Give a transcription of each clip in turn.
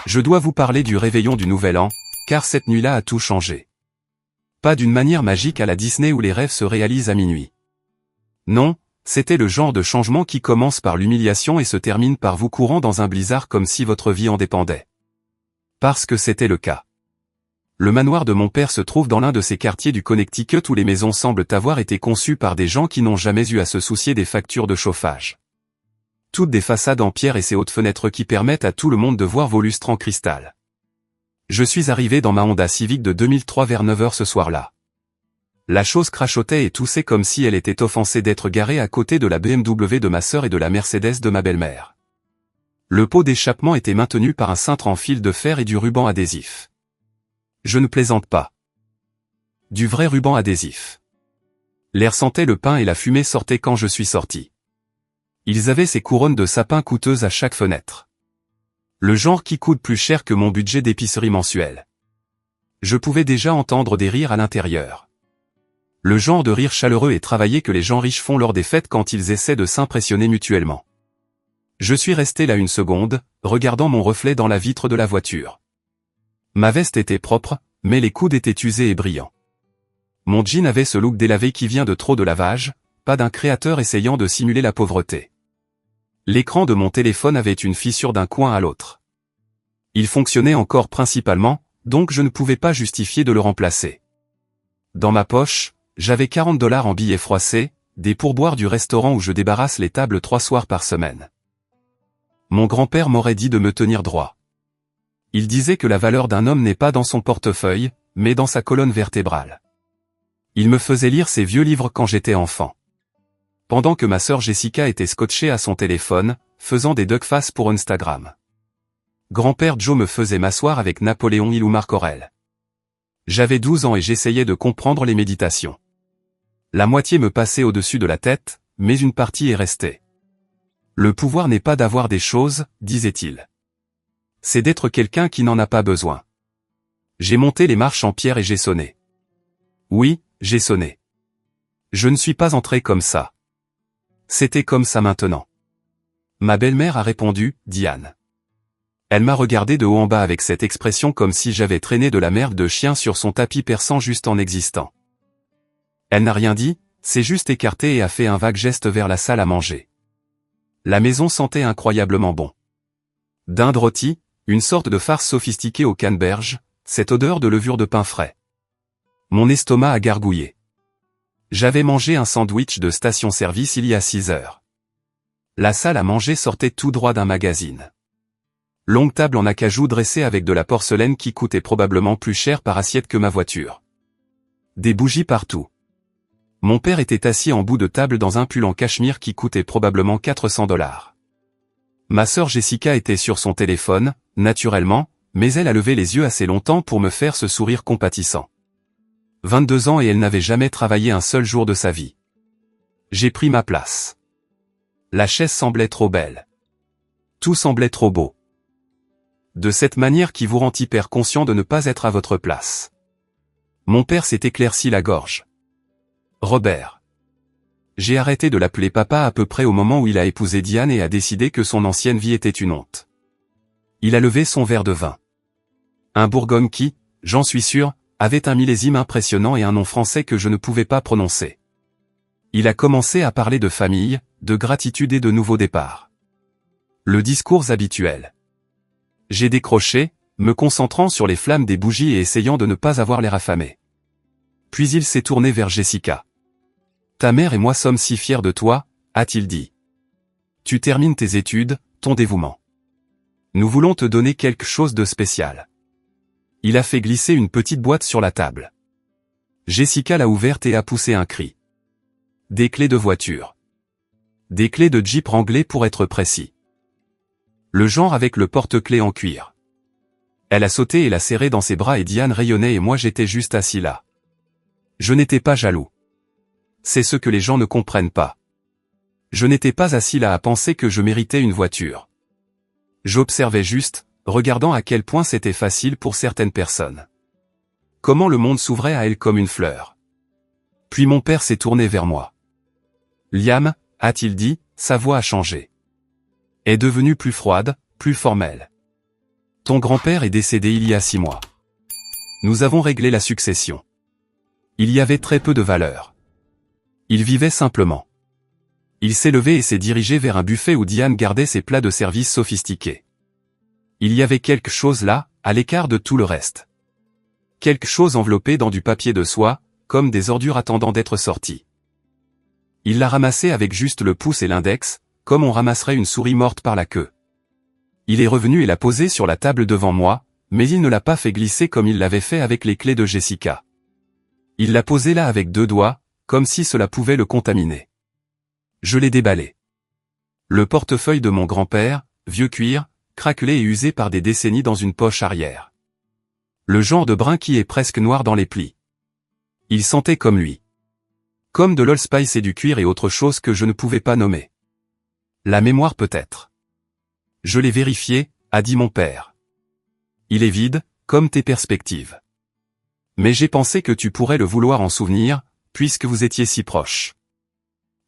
Je dois vous parler du réveillon du Nouvel An, car cette nuit-là a tout changé. Pas d'une manière magique à la Disney où les rêves se réalisent à minuit. Non, c'était le genre de changement qui commence par l'humiliation et se termine par vous courant dans un blizzard comme si votre vie en dépendait. Parce que c'était le cas. Le manoir de mon père se trouve dans l'un de ces quartiers du Connecticut où les maisons semblent avoir été conçues par des gens qui n'ont jamais eu à se soucier des factures de chauffage. Toutes des façades en pierre et ces hautes fenêtres qui permettent à tout le monde de voir vos lustres en cristal. Je suis arrivé dans ma Honda Civic de 2003 vers 9h ce soir-là. La chose crachotait et toussait comme si elle était offensée d'être garée à côté de la BMW de ma sœur et de la Mercedes de ma belle-mère. Le pot d'échappement était maintenu par un cintre en fil de fer et du ruban adhésif. Je ne plaisante pas. Du vrai ruban adhésif. L'air sentait le pain et la fumée sortait quand je suis sorti. Ils avaient ces couronnes de sapin coûteuses à chaque fenêtre. Le genre qui coûte plus cher que mon budget d'épicerie mensuel. Je pouvais déjà entendre des rires à l'intérieur. Le genre de rire chaleureux et travaillé que les gens riches font lors des fêtes quand ils essaient de s'impressionner mutuellement. Je suis resté là une seconde, regardant mon reflet dans la vitre de la voiture. Ma veste était propre, mais les coudes étaient usés et brillants. Mon jean avait ce look délavé qui vient de trop de lavage, pas d'un créateur essayant de simuler la pauvreté. L'écran de mon téléphone avait une fissure d'un coin à l'autre. Il fonctionnait encore principalement, donc je ne pouvais pas justifier de le remplacer. Dans ma poche, j'avais $40 en billets froissés, des pourboires du restaurant où je débarrasse les tables 3 soirs par semaine. Mon grand-père m'aurait dit de me tenir droit. Il disait que la valeur d'un homme n'est pas dans son portefeuille, mais dans sa colonne vertébrale. Il me faisait lire ses vieux livres quand j'étais enfant. Pendant que ma sœur Jessica était scotchée à son téléphone, faisant des duckface pour Instagram. Grand-père Joe me faisait m'asseoir avec Napoléon Hill ou Marc Aurèle. J'avais 12 ans et j'essayais de comprendre les méditations. La moitié me passait au-dessus de la tête, mais une partie est restée. Le pouvoir n'est pas d'avoir des choses, disait-il. C'est d'être quelqu'un qui n'en a pas besoin. J'ai monté les marches en pierre et j'ai sonné. Oui, j'ai sonné. Je ne suis pas entré comme ça. C'était comme ça maintenant. Ma belle-mère a répondu, Diane. Elle m'a regardé de haut en bas avec cette expression comme si j'avais traîné de la merde de chien sur son tapis perçant juste en existant. Elle n'a rien dit, s'est juste écartée et a fait un vague geste vers la salle à manger. La maison sentait incroyablement bon. Dinde rôtie, une sorte de farce sophistiquée au canneberge, cette odeur de levure de pain frais. Mon estomac a gargouillé. J'avais mangé un sandwich de station-service il y a 6 heures. La salle à manger sortait tout droit d'un magazine. Longue table en acajou dressée avec de la porcelaine qui coûtait probablement plus cher par assiette que ma voiture. Des bougies partout. Mon père était assis en bout de table dans un pull en cachemire qui coûtait probablement $400. Ma sœur Jessica était sur son téléphone, naturellement, mais elle a levé les yeux assez longtemps pour me faire ce sourire compatissant. 22 ans et elle n'avait jamais travaillé un seul jour de sa vie. J'ai pris ma place. La chaise semblait trop belle. Tout semblait trop beau. De cette manière qui vous rend hyper conscient de ne pas être à votre place. Mon père s'est éclairci la gorge. Robert. J'ai arrêté de l'appeler papa à peu près au moment où il a épousé Diane et a décidé que son ancienne vie était une honte. Il a levé son verre de vin. Un Bourgogne qui, j'en suis sûr, avait un millésime impressionnant et un nom français que je ne pouvais pas prononcer. Il a commencé à parler de famille, de gratitude et de nouveau départ. Le discours habituel. J'ai décroché, me concentrant sur les flammes des bougies et essayant de ne pas avoir l'air affamé. Puis il s'est tourné vers Jessica. « Ta mère et moi sommes si fiers de toi », a-t-il dit. « Tu termines tes études, ton dévouement. Nous voulons te donner quelque chose de spécial. » Il a fait glisser une petite boîte sur la table. Jessica l'a ouverte et a poussé un cri. Des clés de voiture. Des clés de Jeep Wrangler pour être précis. Le genre avec le porte-clés en cuir. Elle a sauté et l'a serré dans ses bras et Diane rayonnait et moi j'étais juste assis là. Je n'étais pas jaloux. C'est ce que les gens ne comprennent pas. Je n'étais pas assis là à penser que je méritais une voiture. J'observais juste, regardant à quel point c'était facile pour certaines personnes. Comment le monde s'ouvrait à elle comme une fleur. Puis mon père s'est tourné vers moi. « Liam », a-t-il dit, sa voix a changé. Est devenue plus froide, plus formelle. « Ton grand-père est décédé il y a 6 mois. Nous avons réglé la succession. Il y avait très peu de valeur. Il vivait simplement. Il s'est levé et s'est dirigé vers un buffet où Diane gardait ses plats de service sophistiqués. Il y avait quelque chose là, à l'écart de tout le reste. Quelque chose enveloppé dans du papier de soie, comme des ordures attendant d'être sorties. Il l'a ramassé avec juste le pouce et l'index, comme on ramasserait une souris morte par la queue. Il est revenu et l'a posé sur la table devant moi, mais il ne l'a pas fait glisser comme il l'avait fait avec les clés de Jessica. Il l'a posé là avec 2 doigts, comme si cela pouvait le contaminer. Je l'ai déballé. Le portefeuille de mon grand-père, vieux cuir, craquelé et usé par des décennies dans une poche arrière. Le genre de brun qui est presque noir dans les plis. Il sentait comme lui. Comme de l'allspice et du cuir et autre chose que je ne pouvais pas nommer. La mémoire peut-être. Je l'ai vérifié, a dit mon père. Il est vide, comme tes perspectives. Mais j'ai pensé que tu pourrais le vouloir en souvenir, puisque vous étiez si proches.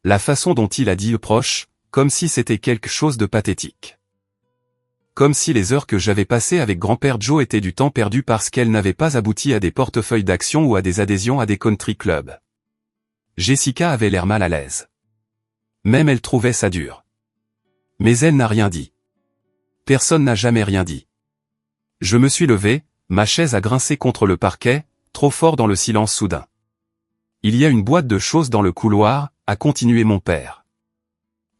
La façon dont il a dit proche, comme si c'était quelque chose de pathétique. Comme si les heures que j'avais passées avec grand-père Joe étaient du temps perdu parce qu'elles n'avaient pas abouti à des portefeuilles d'actions ou à des adhésions à des country clubs. Jessica avait l'air mal à l'aise. Même elle trouvait ça dur. Mais elle n'a rien dit. Personne n'a jamais rien dit. Je me suis levé, ma chaise a grincé contre le parquet, trop fort dans le silence soudain. Il y a une boîte de choses dans le couloir, a continué mon père.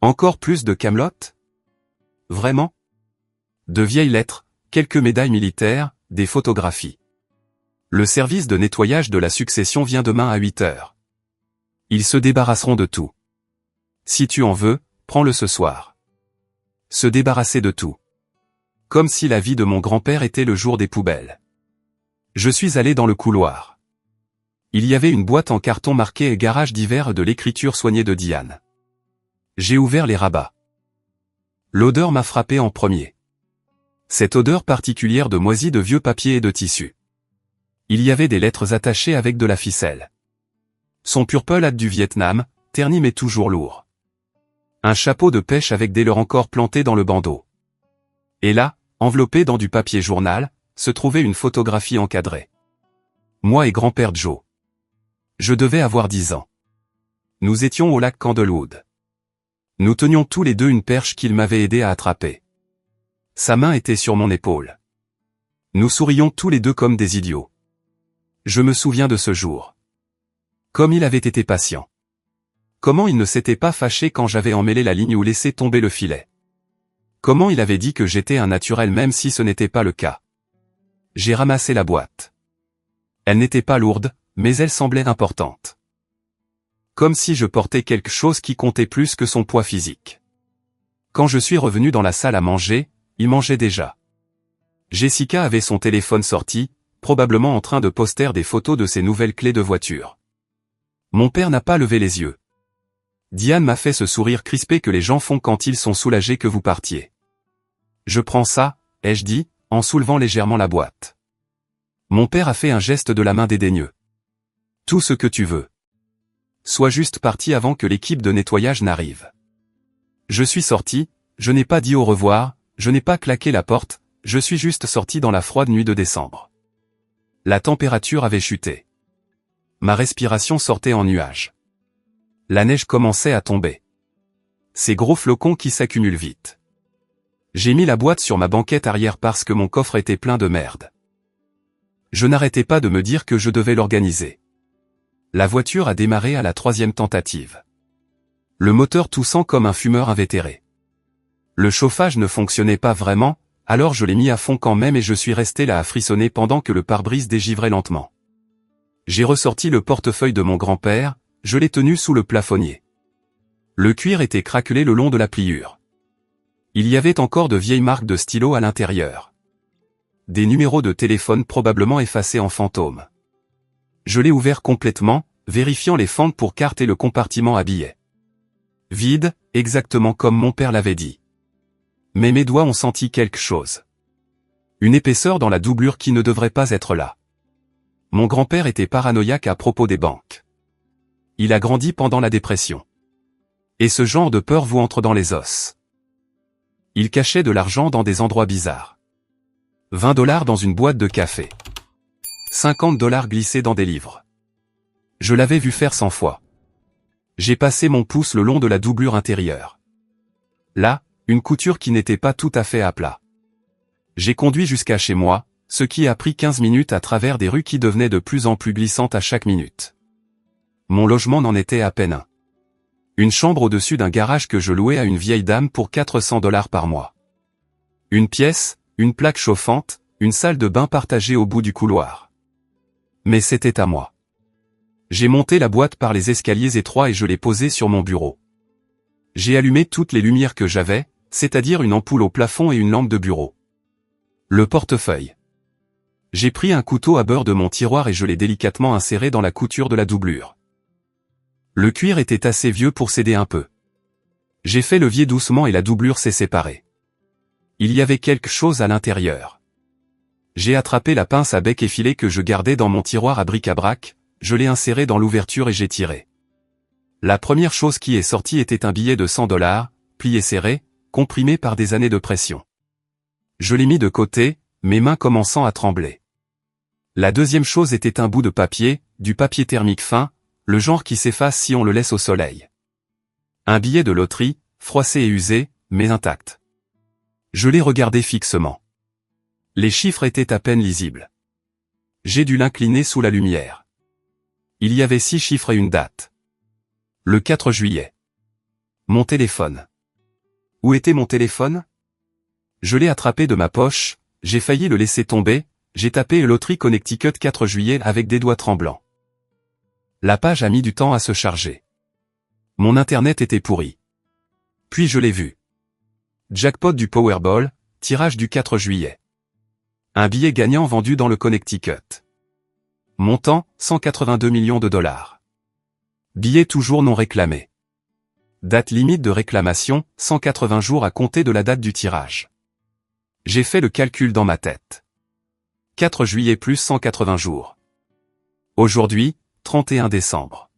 Encore plus de camelotes? Vraiment? De vieilles lettres, quelques médailles militaires, des photographies. Le service de nettoyage de la succession vient demain à 8 heures. Ils se débarrasseront de tout. Si tu en veux, prends-le ce soir. Se débarrasser de tout. Comme si la vie de mon grand-père était le jour des poubelles. Je suis allé dans le couloir. Il y avait une boîte en carton marquée « Garage d'hiver » de l'écriture soignée de Diane. J'ai ouvert les rabats. L'odeur m'a frappé en premier. Cette odeur particulière de moisi de vieux papier et de tissu. Il y avait des lettres attachées avec de la ficelle. Son purple hâte du Vietnam, terni mais toujours lourd. Un chapeau de pêche avec des leurres encore plantés dans le bandeau. Et là, enveloppé dans du papier journal, se trouvait une photographie encadrée. Moi et grand-père Joe. Je devais avoir 10 ans. Nous étions au lac Candlewood. Nous tenions tous les deux une perche qu'il m'avait aidé à attraper. Sa main était sur mon épaule. Nous sourions tous les deux comme des idiots. Je me souviens de ce jour. Comme il avait été patient. Comment il ne s'était pas fâché quand j'avais emmêlé la ligne ou laissé tomber le filet. Comment il avait dit que j'étais un naturel même si ce n'était pas le cas. J'ai ramassé la boîte. Elle n'était pas lourde, mais elle semblait importante. Comme si je portais quelque chose qui comptait plus que son poids physique. Quand je suis revenu dans la salle à manger, il mangeait déjà. Jessica avait son téléphone sorti, probablement en train de poster des photos de ses nouvelles clés de voiture. Mon père n'a pas levé les yeux. Diane m'a fait ce sourire crispé que les gens font quand ils sont soulagés que vous partiez. Je prends ça, ai-je dit, en soulevant légèrement la boîte. Mon père a fait un geste de la main dédaigneux. Tout ce que tu veux. Sois juste parti avant que l'équipe de nettoyage n'arrive. Je suis sorti, je n'ai pas dit au revoir, je n'ai pas claqué la porte, je suis juste sorti dans la froide nuit de décembre. La température avait chuté. Ma respiration sortait en nuages. La neige commençait à tomber. Ces gros flocons qui s'accumulent vite. J'ai mis la boîte sur ma banquette arrière parce que mon coffre était plein de merde. Je n'arrêtais pas de me dire que je devais l'organiser. La voiture a démarré à la 3e tentative. Le moteur toussant comme un fumeur invétéré. Le chauffage ne fonctionnait pas vraiment, alors je l'ai mis à fond quand même et je suis resté là à frissonner pendant que le pare-brise dégivrait lentement. J'ai ressorti le portefeuille de mon grand-père, je l'ai tenu sous le plafonnier. Le cuir était craquelé le long de la pliure. Il y avait encore de vieilles marques de stylos à l'intérieur. Des numéros de téléphone probablement effacés en fantôme. Je l'ai ouvert complètement, vérifiant les fentes pour cartes et le compartiment à billets. Vide, exactement comme mon père l'avait dit. Mais mes doigts ont senti quelque chose. Une épaisseur dans la doublure qui ne devrait pas être là. Mon grand-père était paranoïaque à propos des banques. Il a grandi pendant la dépression. Et ce genre de peur vous entre dans les os. Il cachait de l'argent dans des endroits bizarres. $20 dans une boîte de café. $50 glissés dans des livres. Je l'avais vu faire 100 fois. J'ai passé mon pouce le long de la doublure intérieure. Là, une couture qui n'était pas tout à fait à plat. J'ai conduit jusqu'à chez moi, ce qui a pris 15 minutes à travers des rues qui devenaient de plus en plus glissantes à chaque minute. Mon logement n'en était à peine un. Une chambre au-dessus d'un garage que je louais à une vieille dame pour $400 par mois. Une pièce, une plaque chauffante, une salle de bain partagée au bout du couloir. Mais c'était à moi. J'ai monté la boîte par les escaliers étroits et je l'ai posée sur mon bureau. J'ai allumé toutes les lumières que j'avais, c'est-à-dire une ampoule au plafond et une lampe de bureau. Le portefeuille. J'ai pris un couteau à beurre de mon tiroir et je l'ai délicatement inséré dans la couture de la doublure. Le cuir était assez vieux pour céder un peu. J'ai fait levier doucement et la doublure s'est séparée. Il y avait quelque chose à l'intérieur. J'ai attrapé la pince à bec effilé que je gardais dans mon tiroir à bric-à-brac, je l'ai inséré dans l'ouverture et j'ai tiré. La première chose qui est sortie était un billet de $100, plié serré, comprimé par des années de pression. Je l'ai mis de côté, mes mains commençant à trembler. La deuxième chose était un bout de papier, du papier thermique fin, le genre qui s'efface si on le laisse au soleil. Un billet de loterie, froissé et usé, mais intact. Je l'ai regardé fixement. Les chiffres étaient à peine lisibles. J'ai dû l'incliner sous la lumière. Il y avait 6 chiffres et une date. Le 4 juillet. Mon téléphone. Où était mon téléphone? Je l'ai attrapé de ma poche, j'ai failli le laisser tomber, j'ai tapé loterie Connecticut 4 juillet avec des doigts tremblants. La page a mis du temps à se charger. Mon internet était pourri. Puis je l'ai vu. Jackpot du Powerball, tirage du 4 juillet. Un billet gagnant vendu dans le Connecticut. Montant, $182 millions. Billet toujours non réclamé. Date limite de réclamation, 180 jours à compter de la date du tirage. J'ai fait le calcul dans ma tête. 4 juillet plus 180 jours. Aujourd'hui, 31 décembre.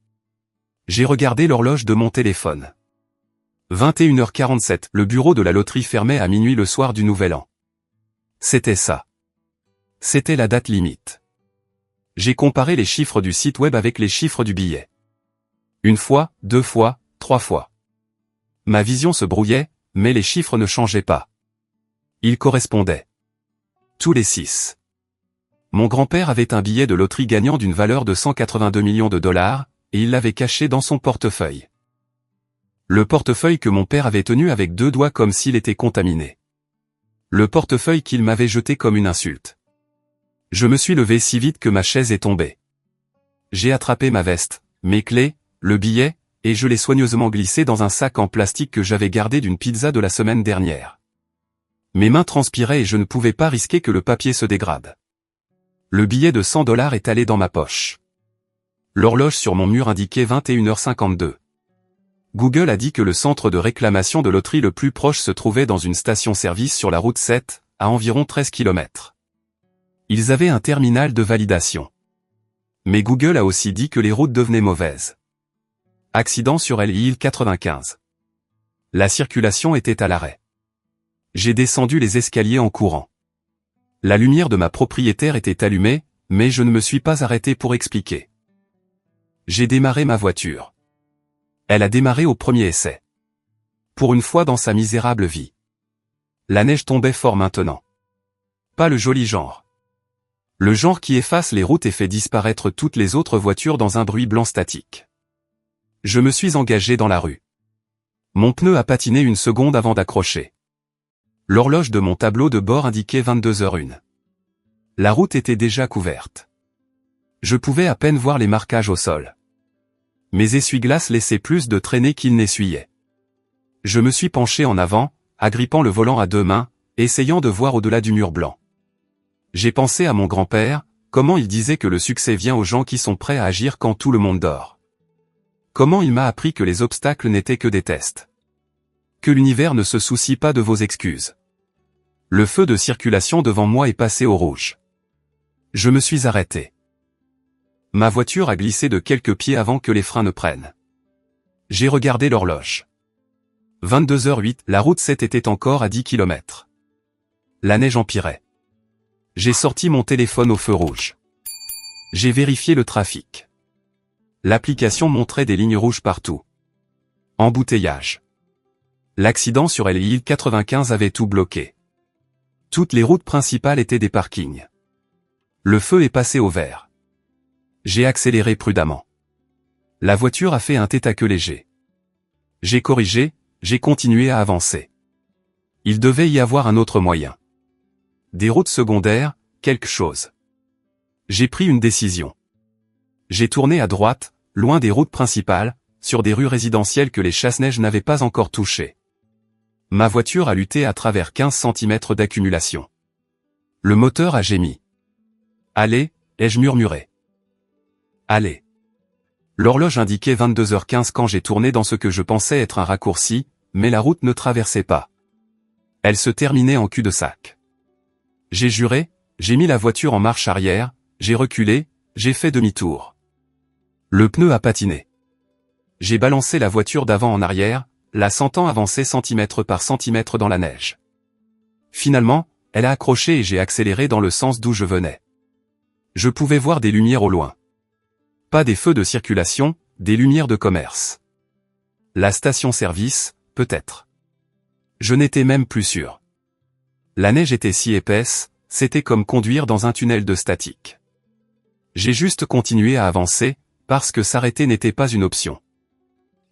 J'ai regardé l'horloge de mon téléphone. 21h47, le bureau de la loterie fermait à minuit le soir du Nouvel An. C'était ça. C'était la date limite. J'ai comparé les chiffres du site web avec les chiffres du billet. Une fois, 2 fois, 3 fois. Ma vision se brouillait, mais les chiffres ne changeaient pas. Ils correspondaient. Tous les 6. Mon grand-père avait un billet de loterie gagnant d'une valeur de $182 millions, et il l'avait caché dans son portefeuille. Le portefeuille que mon père avait tenu avec 2 doigts comme s'il était contaminé. Le portefeuille qu'il m'avait jeté comme une insulte. Je me suis levé si vite que ma chaise est tombée. J'ai attrapé ma veste, mes clés, le billet, et je l'ai soigneusement glissé dans un sac en plastique que j'avais gardé d'une pizza de la semaine dernière. Mes mains transpiraient et je ne pouvais pas risquer que le papier se dégrade. Le billet de $100 est allé dans ma poche. L'horloge sur mon mur indiquait 21h52. Google a dit que le centre de réclamation de loterie le plus proche se trouvait dans une station-service sur la route 7, à environ 13 km. Ils avaient un terminal de validation. Mais Google a aussi dit que les routes devenaient mauvaises. Accident sur l'île 95. La circulation était à l'arrêt. J'ai descendu les escaliers en courant. La lumière de ma propriétaire était allumée, mais je ne me suis pas arrêté pour expliquer. J'ai démarré ma voiture. Elle a démarré au premier essai. Pour une fois dans sa misérable vie. La neige tombait fort maintenant. Pas le joli genre. Le genre qui efface les routes et fait disparaître toutes les autres voitures dans un bruit blanc statique. Je me suis engagé dans la rue. Mon pneu a patiné une seconde avant d'accrocher. L'horloge de mon tableau de bord indiquait 22h01. La route était déjà couverte. Je pouvais à peine voir les marquages au sol. Mes essuie-glaces laissaient plus de traînées qu'ils n'essuyaient. Je me suis penché en avant, agrippant le volant à 2 mains, essayant de voir au-delà du mur blanc. J'ai pensé à mon grand-père, comment il disait que le succès vient aux gens qui sont prêts à agir quand tout le monde dort. Comment il m'a appris que les obstacles n'étaient que des tests. Que l'univers ne se soucie pas de vos excuses. Le feu de circulation devant moi est passé au rouge. Je me suis arrêté. Ma voiture a glissé de quelques pieds avant que les freins ne prennent. J'ai regardé l'horloge. 22h08, la route 7 était encore à 10 km. La neige empirait. J'ai sorti mon téléphone au feu rouge. J'ai vérifié le trafic. L'application montrait des lignes rouges partout. Embouteillage. L'accident sur l'île 95 avait tout bloqué. Toutes les routes principales étaient des parkings. Le feu est passé au vert. J'ai accéléré prudemment. La voiture a fait un tête-à-queue léger. J'ai corrigé, j'ai continué à avancer. Il devait y avoir un autre moyen. Des routes secondaires, quelque chose. J'ai pris une décision. J'ai tourné à droite, loin des routes principales, sur des rues résidentielles que les chasse-neige n'avaient pas encore touchées. Ma voiture a lutté à travers 15 cm d'accumulation. Le moteur a gémi. Allez, ai-je murmuré. Allez. L'horloge indiquait 22h15 quand j'ai tourné dans ce que je pensais être un raccourci, mais la route ne traversait pas. Elle se terminait en cul-de-sac. J'ai juré, j'ai mis la voiture en marche arrière, j'ai reculé, j'ai fait demi-tour. Le pneu a patiné. J'ai balancé la voiture d'avant en arrière, la sentant avancer centimètre par centimètre dans la neige. Finalement, elle a accroché et j'ai accéléré dans le sens d'où je venais. Je pouvais voir des lumières au loin. Pas des feux de circulation, des lumières de commerce. La station-service, peut-être. Je n'étais même plus sûr. La neige était si épaisse, c'était comme conduire dans un tunnel de statique. J'ai juste continué à avancer, parce que s'arrêter n'était pas une option.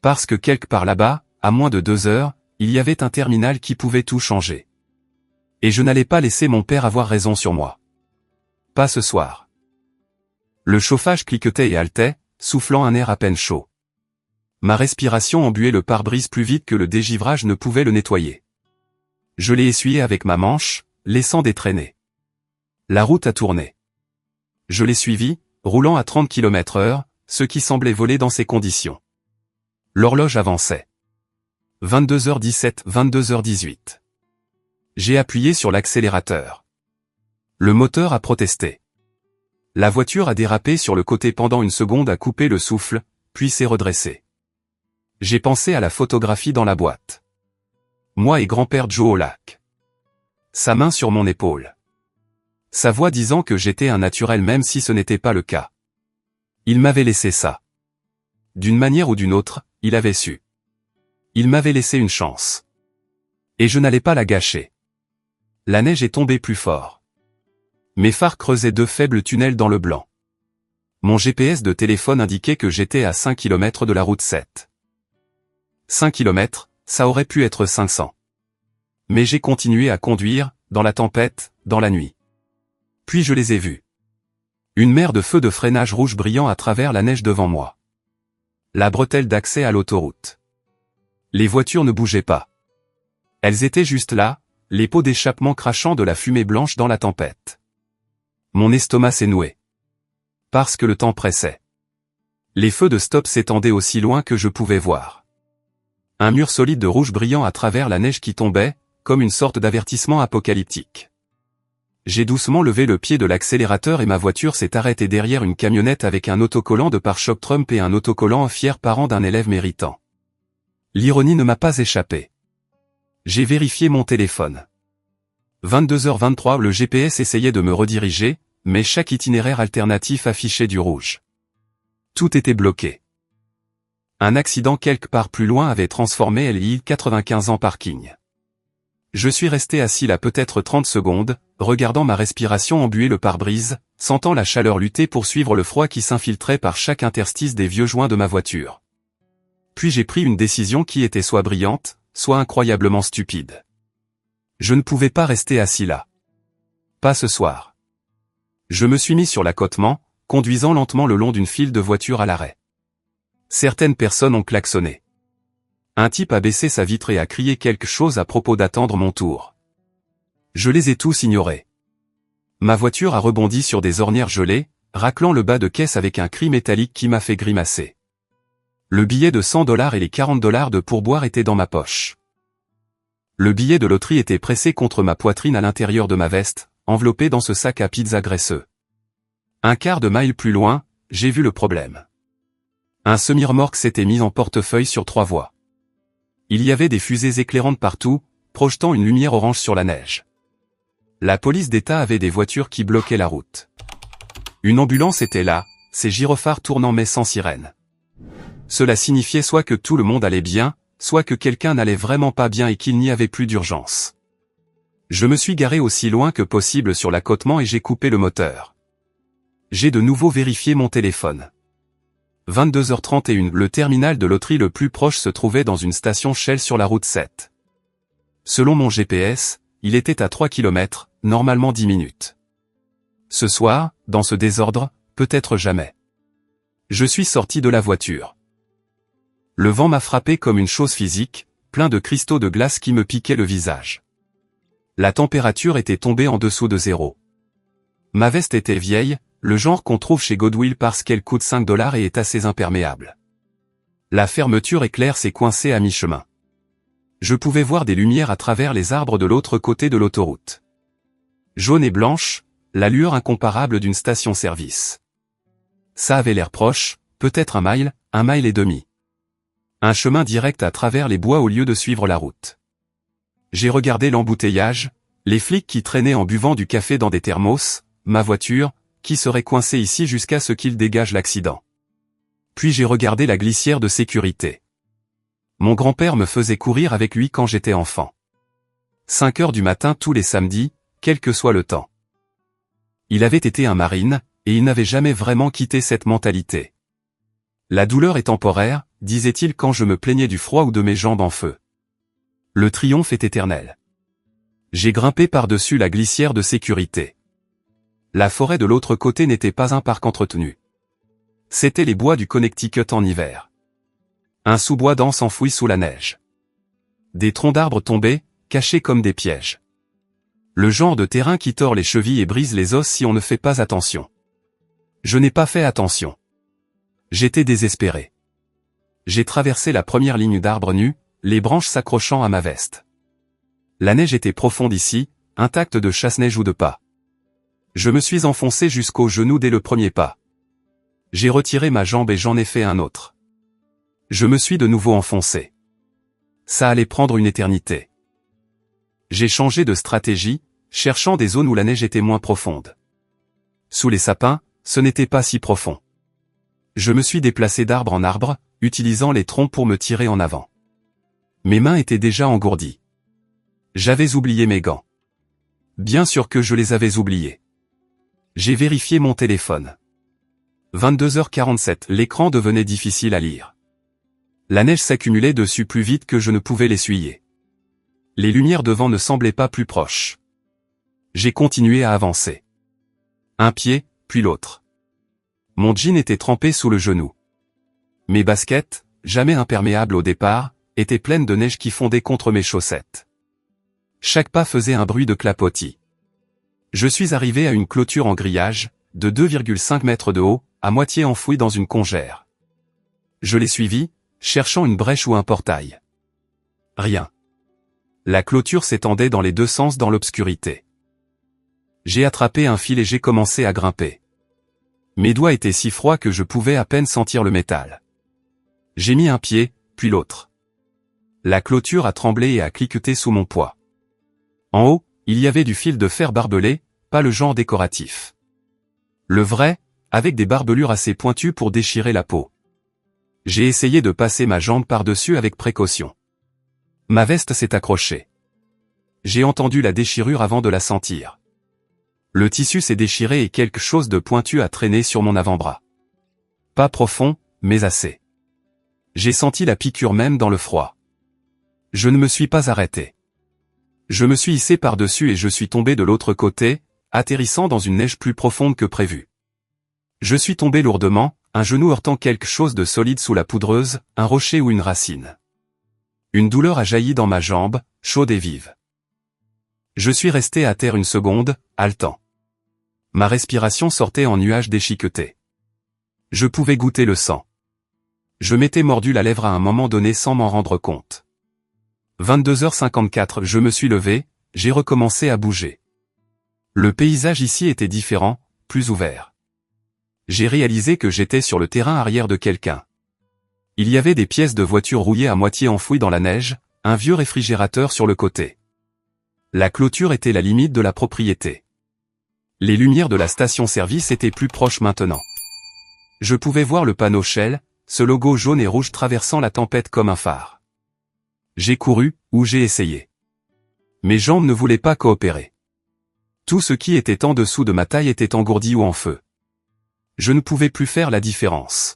Parce que quelque part là-bas, à moins de 2 heures, il y avait un terminal qui pouvait tout changer. Et je n'allais pas laisser mon père avoir raison sur moi. Pas ce soir. Le chauffage cliquetait et haletait, soufflant un air à peine chaud. Ma respiration embuait le pare-brise plus vite que le dégivrage ne pouvait le nettoyer. Je l'ai essuyé avec ma manche, laissant des traînées. La route a tourné. Je l'ai suivi, roulant à 30 km/h, ce qui semblait voler dans ces conditions. L'horloge avançait. 22h17, 22h18. J'ai appuyé sur l'accélérateur. Le moteur a protesté. La voiture a dérapé sur le côté pendant une seconde, a coupé le souffle, puis s'est redressée. J'ai pensé à la photographie dans la boîte. Moi et grand-père Joe au lac. Sa main sur mon épaule. Sa voix disant que j'étais un naturel même si ce n'était pas le cas. Il m'avait laissé ça. D'une manière ou d'une autre, il avait su. Il m'avait laissé une chance. Et je n'allais pas la gâcher. La neige est tombée plus fort. Mes phares creusaient 2 faibles tunnels dans le blanc. Mon GPS de téléphone indiquait que j'étais à 5 km de la route 7. 5 km, ça aurait pu être 500. Mais j'ai continué à conduire, dans la tempête, dans la nuit. Puis je les ai vus. Une mer de feux de freinage rouge brillant à travers la neige devant moi. La bretelle d'accès à l'autoroute. Les voitures ne bougeaient pas. Elles étaient juste là, les pots d'échappement crachant de la fumée blanche dans la tempête. Mon estomac s'est noué. Parce que le temps pressait. Les feux de stop s'étendaient aussi loin que je pouvais voir. Un mur solide de rouge brillant à travers la neige qui tombait, comme une sorte d'avertissement apocalyptique. J'ai doucement levé le pied de l'accélérateur et ma voiture s'est arrêtée derrière une camionnette avec un autocollant de pare-choc Trump et un autocollant fier parent d'un élève méritant. L'ironie ne m'a pas échappé. J'ai vérifié mon téléphone. 22h23, le GPS essayait de me rediriger, mais chaque itinéraire alternatif affichait du rouge. Tout était bloqué. Un accident quelque part plus loin avait transformé l'île 95 en parking. Je suis resté assis là peut-être 30 secondes, regardant ma respiration embuer le pare-brise, sentant la chaleur lutter pour suivre le froid qui s'infiltrait par chaque interstice des vieux joints de ma voiture. Puis j'ai pris une décision qui était soit brillante, soit incroyablement stupide. Je ne pouvais pas rester assis là. Pas ce soir. Je me suis mis sur l'accotement, conduisant lentement le long d'une file de voitures à l'arrêt. Certaines personnes ont klaxonné. Un type a baissé sa vitre et a crié quelque chose à propos d'attendre mon tour. Je les ai tous ignorés. Ma voiture a rebondi sur des ornières gelées, raclant le bas de caisse avec un cri métallique qui m'a fait grimacer. Le billet de $100 et les $40 de pourboire étaient dans ma poche. Le billet de loterie était pressé contre ma poitrine à l'intérieur de ma veste, enveloppé dans ce sac à pizza graisseux. Un quart de mile plus loin, j'ai vu le problème. Un semi-remorque s'était mis en portefeuille sur 3 voies. Il y avait des fusées éclairantes partout, projetant une lumière orange sur la neige. La police d'État avait des voitures qui bloquaient la route. Une ambulance était là, ses gyrophares tournant mais sans sirène. Cela signifiait soit que tout le monde allait bien, soit que quelqu'un n'allait vraiment pas bien et qu'il n'y avait plus d'urgence. Je me suis garé aussi loin que possible sur l'accotement et j'ai coupé le moteur. J'ai de nouveau vérifié mon téléphone. 22h31, le terminal de loterie le plus proche se trouvait dans une station Shell sur la route 7. Selon mon GPS, il était à 3 km, normalement 10 minutes. Ce soir, dans ce désordre, peut-être jamais. Je suis sorti de la voiture. Le vent m'a frappé comme une chose physique, plein de cristaux de glace qui me piquaient le visage. La température était tombée en dessous de zéro. Ma veste était vieille, le genre qu'on trouve chez Goodwill parce qu'elle coûte 5 $ et est assez imperméable. La fermeture éclair s'est coincée à mi-chemin. Je pouvais voir des lumières à travers les arbres de l'autre côté de l'autoroute. Jaune et blanche, la lueur incomparable d'une station-service. Ça avait l'air proche, peut-être 1 mile et demi. Un chemin direct à travers les bois au lieu de suivre la route. J'ai regardé l'embouteillage, les flics qui traînaient en buvant du café dans des thermos, ma voiture, qui serait coincée ici jusqu'à ce qu'ils dégagent l'accident. Puis j'ai regardé la glissière de sécurité. Mon grand-père me faisait courir avec lui quand j'étais enfant. 5 heures du matin tous les samedis, quel que soit le temps. Il avait été un marine, et il n'avait jamais vraiment quitté cette mentalité. La douleur est temporaire, disait-il quand je me plaignais du froid ou de mes jambes en feu. Le triomphe est éternel. J'ai grimpé par-dessus la glissière de sécurité. La forêt de l'autre côté n'était pas un parc entretenu. C'étaient les bois du Connecticut en hiver. Un sous-bois dense enfoui sous la neige. Des troncs d'arbres tombés, cachés comme des pièges. Le genre de terrain qui tord les chevilles et brise les os si on ne fait pas attention. Je n'ai pas fait attention. J'étais désespéré. J'ai traversé la première ligne d'arbres nus, les branches s'accrochant à ma veste. La neige était profonde ici, intacte de chasse-neige ou de pas. Je me suis enfoncé jusqu'au genou dès le premier pas. J'ai retiré ma jambe et j'en ai fait un autre. Je me suis de nouveau enfoncé. Ça allait prendre une éternité. J'ai changé de stratégie, cherchant des zones où la neige était moins profonde. Sous les sapins, ce n'était pas si profond. Je me suis déplacé d'arbre en arbre, utilisant les troncs pour me tirer en avant. Mes mains étaient déjà engourdies. J'avais oublié mes gants. Bien sûr que je les avais oubliés. J'ai vérifié mon téléphone. 22h47, l'écran devenait difficile à lire. La neige s'accumulait dessus plus vite que je ne pouvais l'essuyer. Les lumières devant ne semblaient pas plus proches. J'ai continué à avancer. Un pied, puis l'autre. Mon jean était trempé sous le genou. Mes baskets, jamais imperméables au départ, étaient pleines de neige qui fondait contre mes chaussettes. Chaque pas faisait un bruit de clapotis. Je suis arrivé à une clôture en grillage, de 2,5 mètres de haut, à moitié enfouie dans une congère. Je l'ai suivi, cherchant une brèche ou un portail. Rien. La clôture s'étendait dans les deux sens dans l'obscurité. J'ai attrapé un fil et j'ai commencé à grimper. Mes doigts étaient si froids que je pouvais à peine sentir le métal. J'ai mis un pied, puis l'autre. La clôture a tremblé et a cliqueté sous mon poids. En haut, il y avait du fil de fer barbelé, pas le genre décoratif. Le vrai, avec des barbelures assez pointues pour déchirer la peau. J'ai essayé de passer ma jambe par-dessus avec précaution. Ma veste s'est accrochée. J'ai entendu la déchirure avant de la sentir. Le tissu s'est déchiré et quelque chose de pointu a traîné sur mon avant-bras. Pas profond, mais assez. J'ai senti la piqûre même dans le froid. Je ne me suis pas arrêté. Je me suis hissé par-dessus et je suis tombé de l'autre côté, atterrissant dans une neige plus profonde que prévu. Je suis tombé lourdement, un genou heurtant quelque chose de solide sous la poudreuse, un rocher ou une racine. Une douleur a jailli dans ma jambe, chaude et vive. Je suis resté à terre une seconde, haletant. Ma respiration sortait en nuages déchiquetés. Je pouvais goûter le sang. Je m'étais mordu la lèvre à un moment donné sans m'en rendre compte. 22h54, je me suis levé, j'ai recommencé à bouger. Le paysage ici était différent, plus ouvert. J'ai réalisé que j'étais sur le terrain arrière de quelqu'un. Il y avait des pièces de voiture rouillées à moitié enfouies dans la neige, un vieux réfrigérateur sur le côté. La clôture était la limite de la propriété. Les lumières de la station-service étaient plus proches maintenant. Je pouvais voir le panneau Shell, ce logo jaune et rouge traversant la tempête comme un phare. J'ai couru, ou j'ai essayé. Mes jambes ne voulaient pas coopérer. Tout ce qui était en dessous de ma taille était engourdi ou en feu. Je ne pouvais plus faire la différence.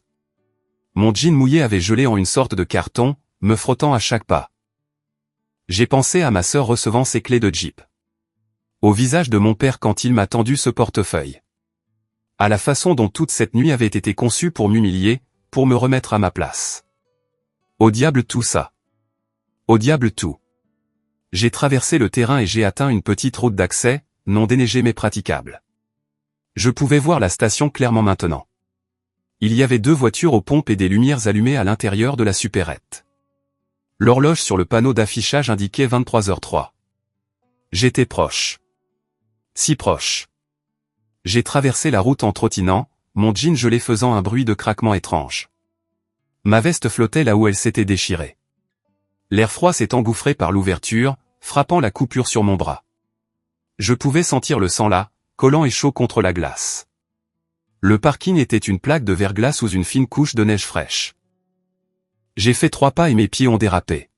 Mon jean mouillé avait gelé en une sorte de carton, me frottant à chaque pas. J'ai pensé à ma sœur recevant ses clés de Jeep. Au visage de mon père quand il m'a tendu ce portefeuille. À la façon dont toute cette nuit avait été conçue pour m'humilier, pour me remettre à ma place. Au diable tout ça. Au diable tout. J'ai traversé le terrain et j'ai atteint une petite route d'accès, non déneigée mais praticable. Je pouvais voir la station clairement maintenant. Il y avait 2 voitures aux pompes et des lumières allumées à l'intérieur de la supérette. L'horloge sur le panneau d'affichage indiquait 23h03. J'étais proche. Si proche. J'ai traversé la route en trottinant, mon jean gelé faisant un bruit de craquement étrange. Ma veste flottait là où elle s'était déchirée. L'air froid s'est engouffré par l'ouverture, frappant la coupure sur mon bras. Je pouvais sentir le sang là, collant et chaud contre la glace. Le parking était une plaque de verglas sous une fine couche de neige fraîche. J'ai fait 3 pas et mes pieds ont dérapé.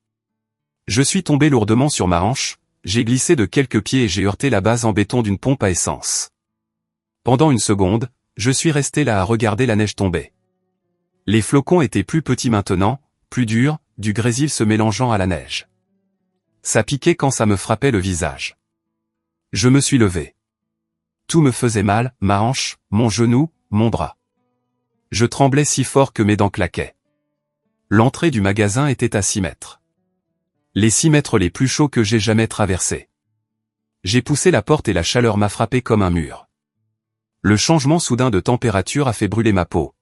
Je suis tombé lourdement sur ma hanche, j'ai glissé de quelques pieds et j'ai heurté la base en béton d'une pompe à essence. Pendant une seconde, je suis resté là à regarder la neige tomber. Les flocons étaient plus petits maintenant, plus durs, du grésil se mélangeant à la neige. Ça piquait quand ça me frappait le visage. Je me suis levé. Tout me faisait mal, ma hanche, mon genou, mon bras. Je tremblais si fort que mes dents claquaient. L'entrée du magasin était à 6 mètres. Les 6 mètres les plus chauds que j'ai jamais traversés. J'ai poussé la porte et la chaleur m'a frappé comme un mur. Le changement soudain de température a fait brûler ma peau.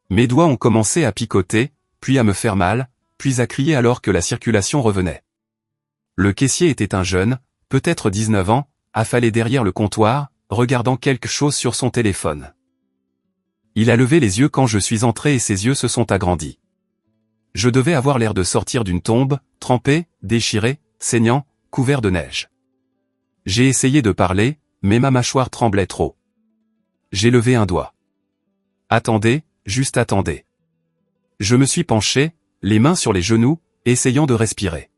Mes doigts ont commencé à picoter, puis à me faire mal, puis à crier alors que la circulation revenait. Le caissier était un jeune, peut-être 19 ans, affalé derrière le comptoir, regardant quelque chose sur son téléphone. Il a levé les yeux quand je suis entré et ses yeux se sont agrandis. Je devais avoir l'air de sortir d'une tombe, trempé, déchiré, saignant, couvert de neige. J'ai essayé de parler, mais ma mâchoire tremblait trop. J'ai levé un doigt. Attendez, juste attendez. Je me suis penché, les mains sur les genoux, essayant de respirer.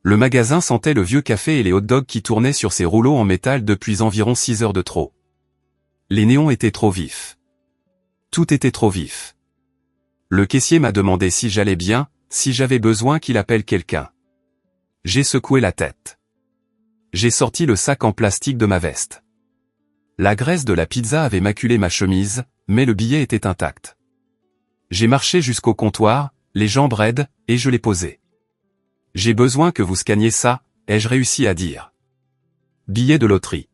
Le magasin sentait le vieux café et les hot-dogs qui tournaient sur ses rouleaux en métal depuis environ 6 heures de trop. Les néons étaient trop vifs. Tout était trop vif. Le caissier m'a demandé si j'allais bien, si j'avais besoin qu'il appelle quelqu'un. J'ai secoué la tête. J'ai sorti le sac en plastique de ma veste. La graisse de la pizza avait maculé ma chemise, mais le billet était intact. J'ai marché jusqu'au comptoir, les jambes raides, et je l'ai posé. J'ai besoin que vous scanniez ça, ai-je réussi à dire. Billet de loterie.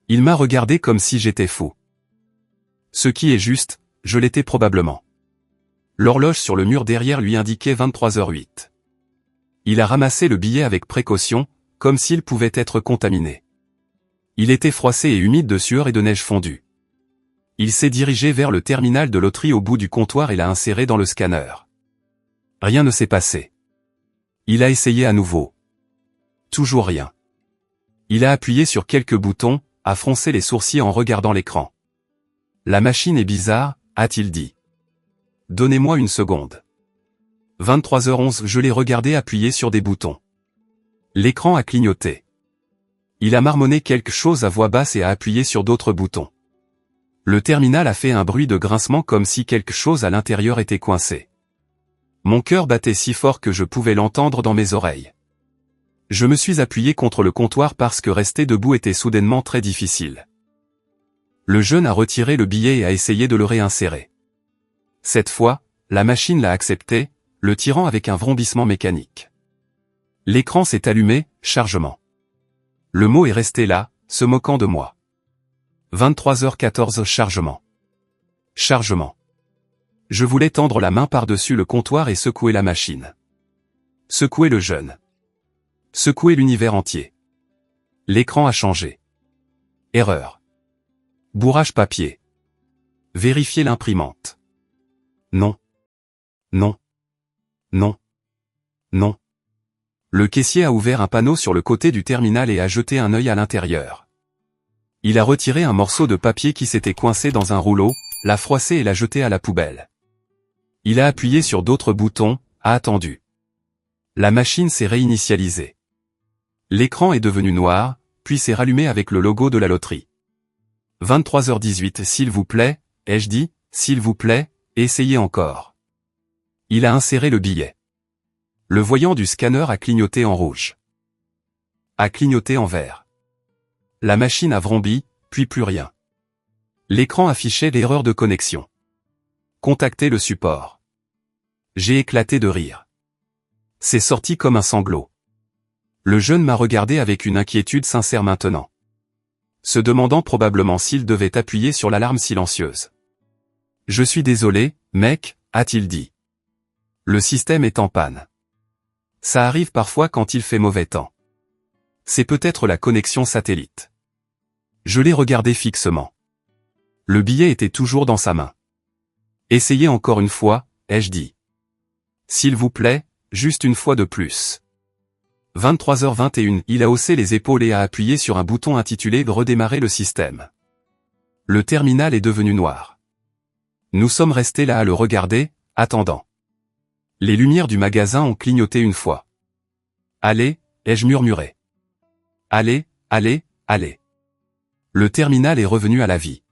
Il m'a regardé comme si j'étais fou. Ce qui est juste, je l'étais probablement. L'horloge sur le mur derrière lui indiquait 23h08. Il a ramassé le billet avec précaution, comme s'il pouvait être contaminé. Il était froissé et humide de sueur et de neige fondue. Il s'est dirigé vers le terminal de loterie au bout du comptoir et l'a inséré dans le scanner. Rien ne s'est passé. Il a essayé à nouveau. Toujours rien. Il a appuyé sur quelques boutons, a froncé les sourcils en regardant l'écran. La machine est bizarre, a-t-il dit. Donnez-moi une seconde. 23h11, je l'ai regardé appuyer sur des boutons. L'écran a clignoté. Il a marmonné quelque chose à voix basse et a appuyé sur d'autres boutons. Le terminal a fait un bruit de grincement comme si quelque chose à l'intérieur était coincé. Mon cœur battait si fort que je pouvais l'entendre dans mes oreilles. Je me suis appuyé contre le comptoir parce que rester debout était soudainement très difficile. Le jeune a retiré le billet et a essayé de le réinsérer. Cette fois, la machine l'a accepté, le tirant avec un vrombissement mécanique. L'écran s'est allumé, chargement. Le mot est resté là, se moquant de moi. 23h14 chargement. Chargement. Je voulais tendre la main par-dessus le comptoir et secouer la machine. Secouer le jeune. Secouer l'univers entier. L'écran a changé. Erreur. Bourrage papier. Vérifier l'imprimante. Non. Non. Non. Non. Le caissier a ouvert un panneau sur le côté du terminal et a jeté un œil à l'intérieur. Il a retiré un morceau de papier qui s'était coincé dans un rouleau, l'a froissé et l'a jeté à la poubelle. Il a appuyé sur d'autres boutons, a attendu. La machine s'est réinitialisée. L'écran est devenu noir, puis s'est rallumé avec le logo de la loterie. 23h18 s'il vous plaît, ai-je dit, s'il vous plaît, essayez encore. Il a inséré le billet. Le voyant du scanner a clignoté en rouge. A clignoté en vert. La machine a vrombit, puis plus rien. L'écran affichait l'erreur de connexion. Contactez le support. J'ai éclaté de rire. C'est sorti comme un sanglot. Le jeune m'a regardé avec une inquiétude sincère maintenant. Se demandant probablement s'il devait appuyer sur l'alarme silencieuse. Je suis désolé, mec, a-t-il dit. Le système est en panne. Ça arrive parfois quand il fait mauvais temps. C'est peut-être la connexion satellite. Je l'ai regardé fixement. Le billet était toujours dans sa main. Essayez encore une fois, ai-je dit. S'il vous plaît, juste une fois de plus. 23h21, il a haussé les épaules et a appuyé sur un bouton intitulé « Redémarrer le système ». Le terminal est devenu noir. Nous sommes restés là à le regarder, attendant. Les lumières du magasin ont clignoté une fois. Allez, ai-je murmuré. Allez, allez, allez. Le terminal est revenu à la vie.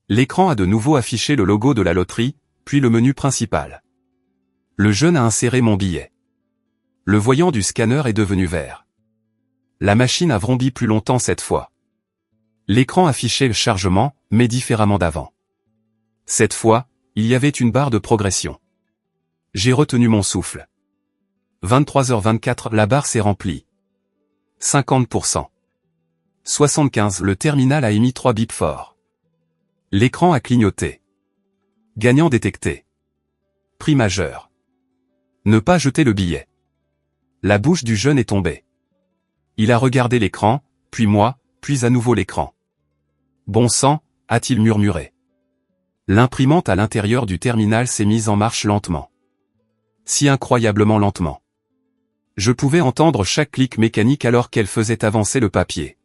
L'écran a de nouveau affiché le logo de la loterie, puis le menu principal. Le jeune a inséré mon billet. Le voyant du scanner est devenu vert. La machine a vrondi plus longtemps cette fois. L'écran affichait le chargement, mais différemment d'avant. Cette fois, il y avait une barre de progression. J'ai retenu mon souffle. 23h24, la barre s'est remplie. 50%. 75, le terminal a émis 3 bips forts. L'écran a clignoté. Gagnant détecté. Prix majeur. Ne pas jeter le billet. La bouche du jeune est tombée. Il a regardé l'écran, puis moi, puis à nouveau l'écran. Bon sang, a-t-il murmuré. L'imprimante à l'intérieur du terminal s'est mise en marche lentement. Si incroyablement lentement. Je pouvais entendre chaque clic mécanique alors qu'elle faisait avancer le papier.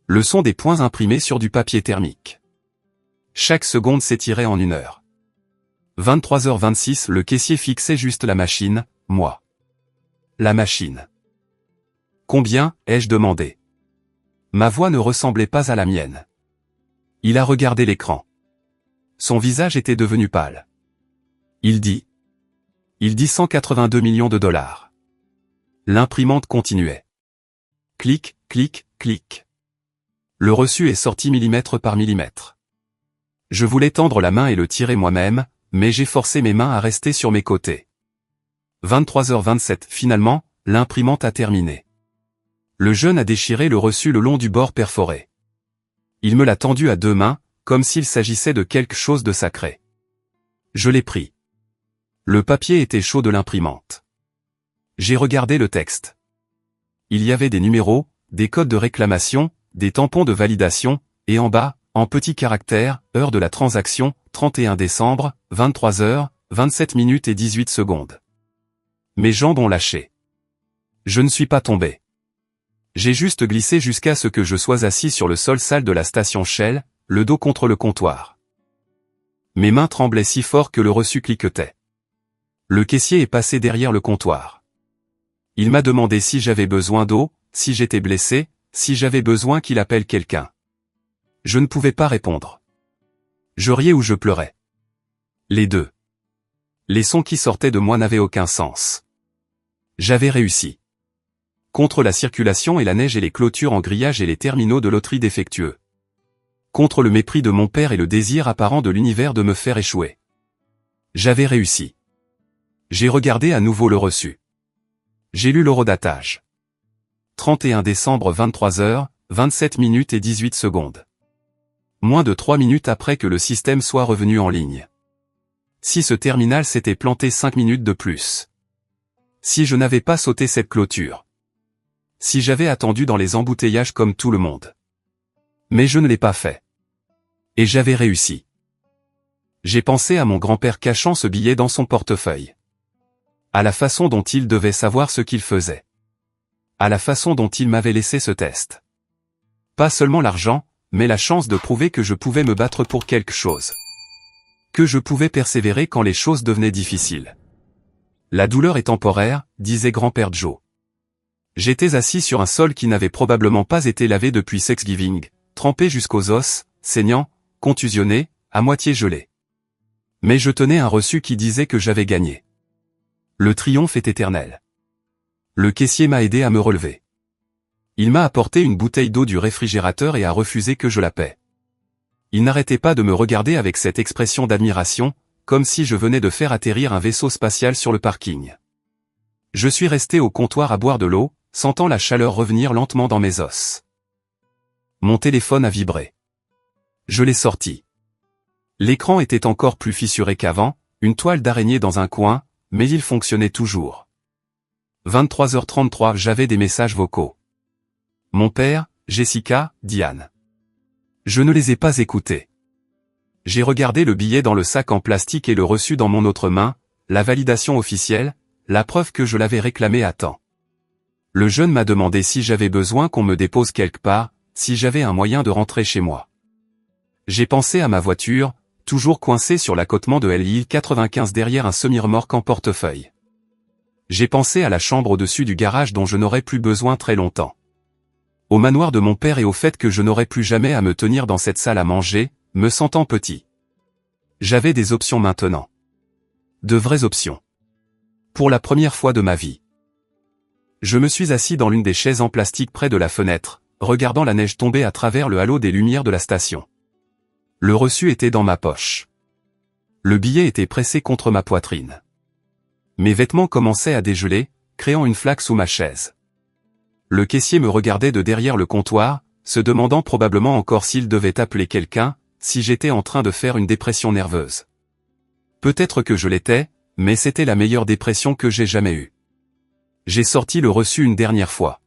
Le son des points imprimés sur du papier thermique. Chaque seconde s'étirait en 1 heure. 23h26, le caissier fixait juste la machine, moi. La machine. Combien, ai-je demandé. Ma voix ne ressemblait pas à la mienne. Il a regardé l'écran. Son visage était devenu pâle. Il dit 182 millions de dollars. L'imprimante continuait. Clic, clic, clic. Le reçu est sorti millimètre par millimètre. Je voulais tendre la main et le tirer moi-même, mais j'ai forcé mes mains à rester sur mes côtés. 23h27, finalement, l'imprimante a terminé. Le jeune a déchiré le reçu le long du bord perforé. Il me l'a tendu à 2 mains, comme s'il s'agissait de quelque chose de sacré. Je l'ai pris. Le papier était chaud de l'imprimante. J'ai regardé le texte. Il y avait des numéros, des codes de réclamation, des tampons de validation, et en bas, en petits caractères, heure de la transaction, 31 décembre, 23h, 27 minutes et 18 secondes. Mes jambes ont lâché. Je ne suis pas tombé. J'ai juste glissé jusqu'à ce que je sois assis sur le sol sale de la station Shell, le dos contre le comptoir. Mes mains tremblaient si fort que le reçu cliquetait. Le caissier est passé derrière le comptoir. Il m'a demandé si j'avais besoin d'eau, si j'étais blessé, si j'avais besoin qu'il appelle quelqu'un. Je ne pouvais pas répondre. Je riais ou je pleurais. Les deux. Les sons qui sortaient de moi n'avaient aucun sens. J'avais réussi. Contre la circulation et la neige et les clôtures en grillage et les terminaux de loterie défectueux. Contre le mépris de mon père et le désir apparent de l'univers de me faire échouer. J'avais réussi. J'ai regardé à nouveau le reçu. J'ai lu l'horodatage. 31 décembre 23h, 27 minutes et 18 secondes. Moins de 3 minutes après que le système soit revenu en ligne. Si ce terminal s'était planté 5 minutes de plus. Si je n'avais pas sauté cette clôture. Si j'avais attendu dans les embouteillages comme tout le monde. Mais je ne l'ai pas fait. Et j'avais réussi. J'ai pensé à mon grand-père cachant ce billet dans son portefeuille. À la façon dont il devait savoir ce qu'il faisait. À la façon dont il m'avait laissé ce test. Pas seulement l'argent, mais la chance de prouver que je pouvais me battre pour quelque chose. Que je pouvais persévérer quand les choses devenaient difficiles. La douleur est temporaire, disait grand-père Joe. J'étais assis sur un sol qui n'avait probablement pas été lavé depuis Thanksgiving, trempé jusqu'aux os, saignant, contusionné, à moitié gelé. Mais je tenais un reçu qui disait que j'avais gagné. Le triomphe est éternel. Le caissier m'a aidé à me relever. Il m'a apporté une bouteille d'eau du réfrigérateur et a refusé que je la paie. Il n'arrêtait pas de me regarder avec cette expression d'admiration, comme si je venais de faire atterrir un vaisseau spatial sur le parking. Je suis resté au comptoir à boire de l'eau, sentant la chaleur revenir lentement dans mes os. Mon téléphone a vibré. Je l'ai sorti. L'écran était encore plus fissuré qu'avant, une toile d'araignée dans un coin, mais il fonctionnait toujours. 23h33, j'avais des messages vocaux. Mon père, Jessica, Diane. Je ne les ai pas écoutés. J'ai regardé le billet dans le sac en plastique et le reçu dans mon autre main, la validation officielle, la preuve que je l'avais réclamé à temps. Le jeune m'a demandé si j'avais besoin qu'on me dépose quelque part, si j'avais un moyen de rentrer chez moi. J'ai pensé à ma voiture, toujours coincée sur l'accotement de l'île 95 derrière un semi-remorque en portefeuille. J'ai pensé à la chambre au-dessus du garage dont je n'aurais plus besoin très longtemps. Au manoir de mon père et au fait que je n'aurais plus jamais à me tenir dans cette salle à manger, me sentant petit. J'avais des options maintenant. De vraies options. Pour la première fois de ma vie. Je me suis assis dans l'une des chaises en plastique près de la fenêtre, regardant la neige tomber à travers le halo des lumières de la station. Le reçu était dans ma poche. Le billet était pressé contre ma poitrine. Mes vêtements commençaient à dégeler, créant une flaque sous ma chaise. Le caissier me regardait de derrière le comptoir, se demandant probablement encore s'il devait appeler quelqu'un, si j'étais en train de faire une dépression nerveuse. Peut-être que je l'étais, mais c'était la meilleure dépression que j'ai jamais eue. J'ai sorti le reçu une dernière fois.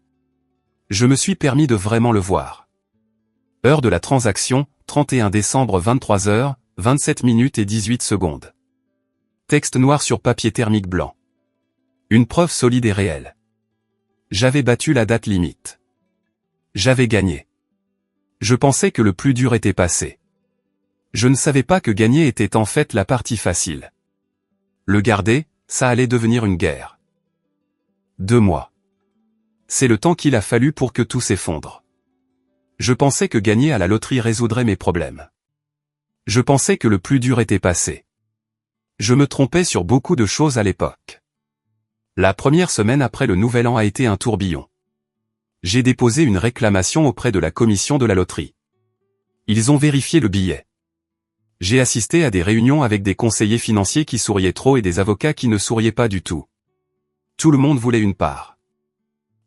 Je me suis permis de vraiment le voir. Heure de la transaction, 31 décembre 23h, 27 minutes et 18 secondes. Texte noir sur papier thermique blanc. Une preuve solide et réelle. J'avais battu la date limite. J'avais gagné. Je pensais que le plus dur était passé. Je ne savais pas que gagner était en fait la partie facile. Le garder, ça allait devenir une guerre. 2 mois. C'est le temps qu'il a fallu pour que tout s'effondre. Je pensais que gagner à la loterie résoudrait mes problèmes. Je pensais que le plus dur était passé. Je me trompais sur beaucoup de choses à l'époque. La première semaine après le Nouvel An a été un tourbillon. J'ai déposé une réclamation auprès de la commission de la loterie. Ils ont vérifié le billet. J'ai assisté à des réunions avec des conseillers financiers qui souriaient trop et des avocats qui ne souriaient pas du tout. Tout le monde voulait une part.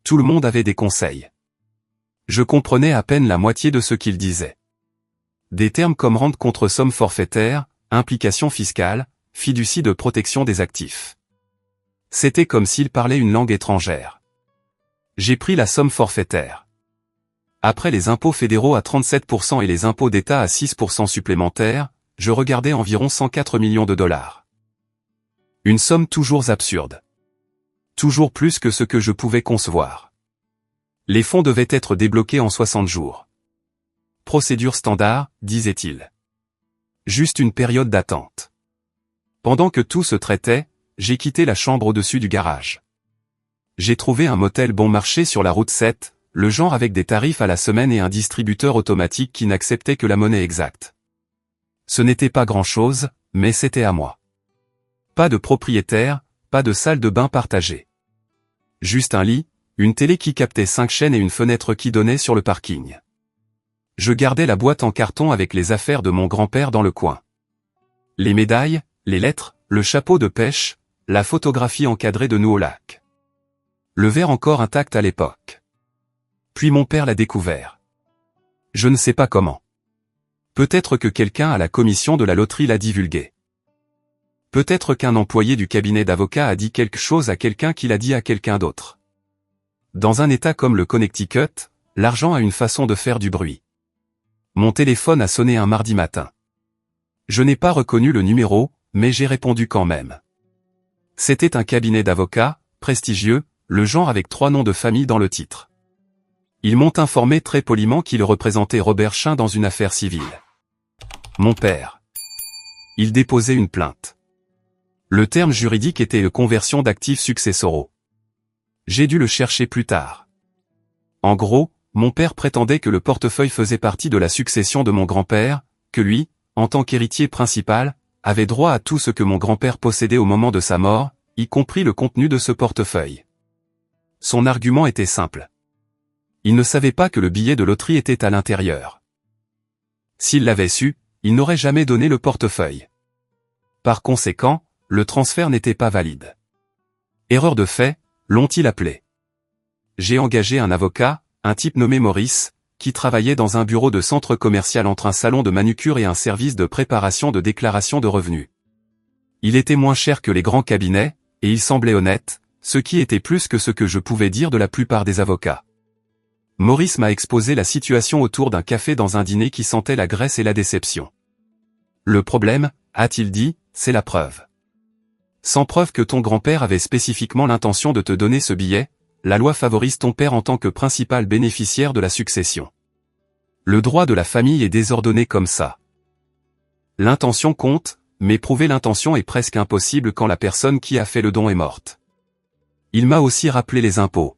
Tout le monde avait des conseils. Je comprenais à peine la moitié de ce qu'ils disaient. Des termes comme rente contre somme forfaitaire, implication fiscale, fiducie de protection des actifs. C'était comme s'ils parlaient une langue étrangère. J'ai pris la somme forfaitaire. Après les impôts fédéraux à 37% et les impôts d'État à 6% supplémentaires, je regardais environ 104 millions de dollars. Une somme toujours absurde. Toujours plus que ce que je pouvais concevoir. Les fonds devaient être débloqués en 60 jours. Procédure standard, disait-il. Juste une période d'attente. Pendant que tout se traitait, j'ai quitté la chambre au-dessus du garage. J'ai trouvé un motel bon marché sur la route 7, le genre avec des tarifs à la semaine et un distributeur automatique qui n'acceptait que la monnaie exacte. Ce n'était pas grand-chose, mais c'était à moi. Pas de propriétaire, pas de salle de bain partagée. Juste un lit, une télé qui captait 5 chaînes et une fenêtre qui donnait sur le parking. Je gardais la boîte en carton avec les affaires de mon grand-père dans le coin. Les médailles, les lettres, le chapeau de pêche, la photographie encadrée de nous au lac. Le verre encore intact à l'époque. Puis mon père l'a découvert. Je ne sais pas comment. Peut-être que quelqu'un à la commission de la loterie l'a divulgué. Peut-être qu'un employé du cabinet d'avocats a dit quelque chose à quelqu'un qui l'a dit à quelqu'un d'autre. Dans un État comme le Connecticut, l'argent a une façon de faire du bruit. Mon téléphone a sonné un mardi matin. Je n'ai pas reconnu le numéro, mais j'ai répondu quand même. C'était un cabinet d'avocats, prestigieux, le genre avec 3 noms de famille dans le titre. Ils m'ont informé très poliment qu'il représentait Robert Chin dans une affaire civile. Mon père. Il déposait une plainte. Le terme juridique était conversion d'actifs successoraux. J'ai dû le chercher plus tard. En gros, mon père prétendait que le portefeuille faisait partie de la succession de mon grand-père, que lui, en tant qu'héritier principal, avait droit à tout ce que mon grand-père possédait au moment de sa mort, y compris le contenu de ce portefeuille. Son argument était simple. Il ne savait pas que le billet de loterie était à l'intérieur. S'il l'avait su, il n'aurait jamais donné le portefeuille. Par conséquent, le transfert n'était pas valide. Erreur de fait, l'ont-ils appelé. J'ai engagé un avocat, un type nommé Maurice, qui travaillait dans un bureau de centre commercial entre un salon de manucure et un service de préparation de déclaration de revenus. Il était moins cher que les grands cabinets, et il semblait honnête, ce qui était plus que ce que je pouvais dire de la plupart des avocats. Maurice m'a exposé la situation autour d'un café dans un dîner qui sentait la graisse et la déception. Le problème, a-t-il dit, c'est la preuve. Sans preuve que ton grand-père avait spécifiquement l'intention de te donner ce billet, la loi favorise ton père en tant que principal bénéficiaire de la succession. Le droit de la famille est désordonné comme ça. L'intention compte, mais prouver l'intention est presque impossible quand la personne qui a fait le don est morte. Il m'a aussi rappelé les impôts.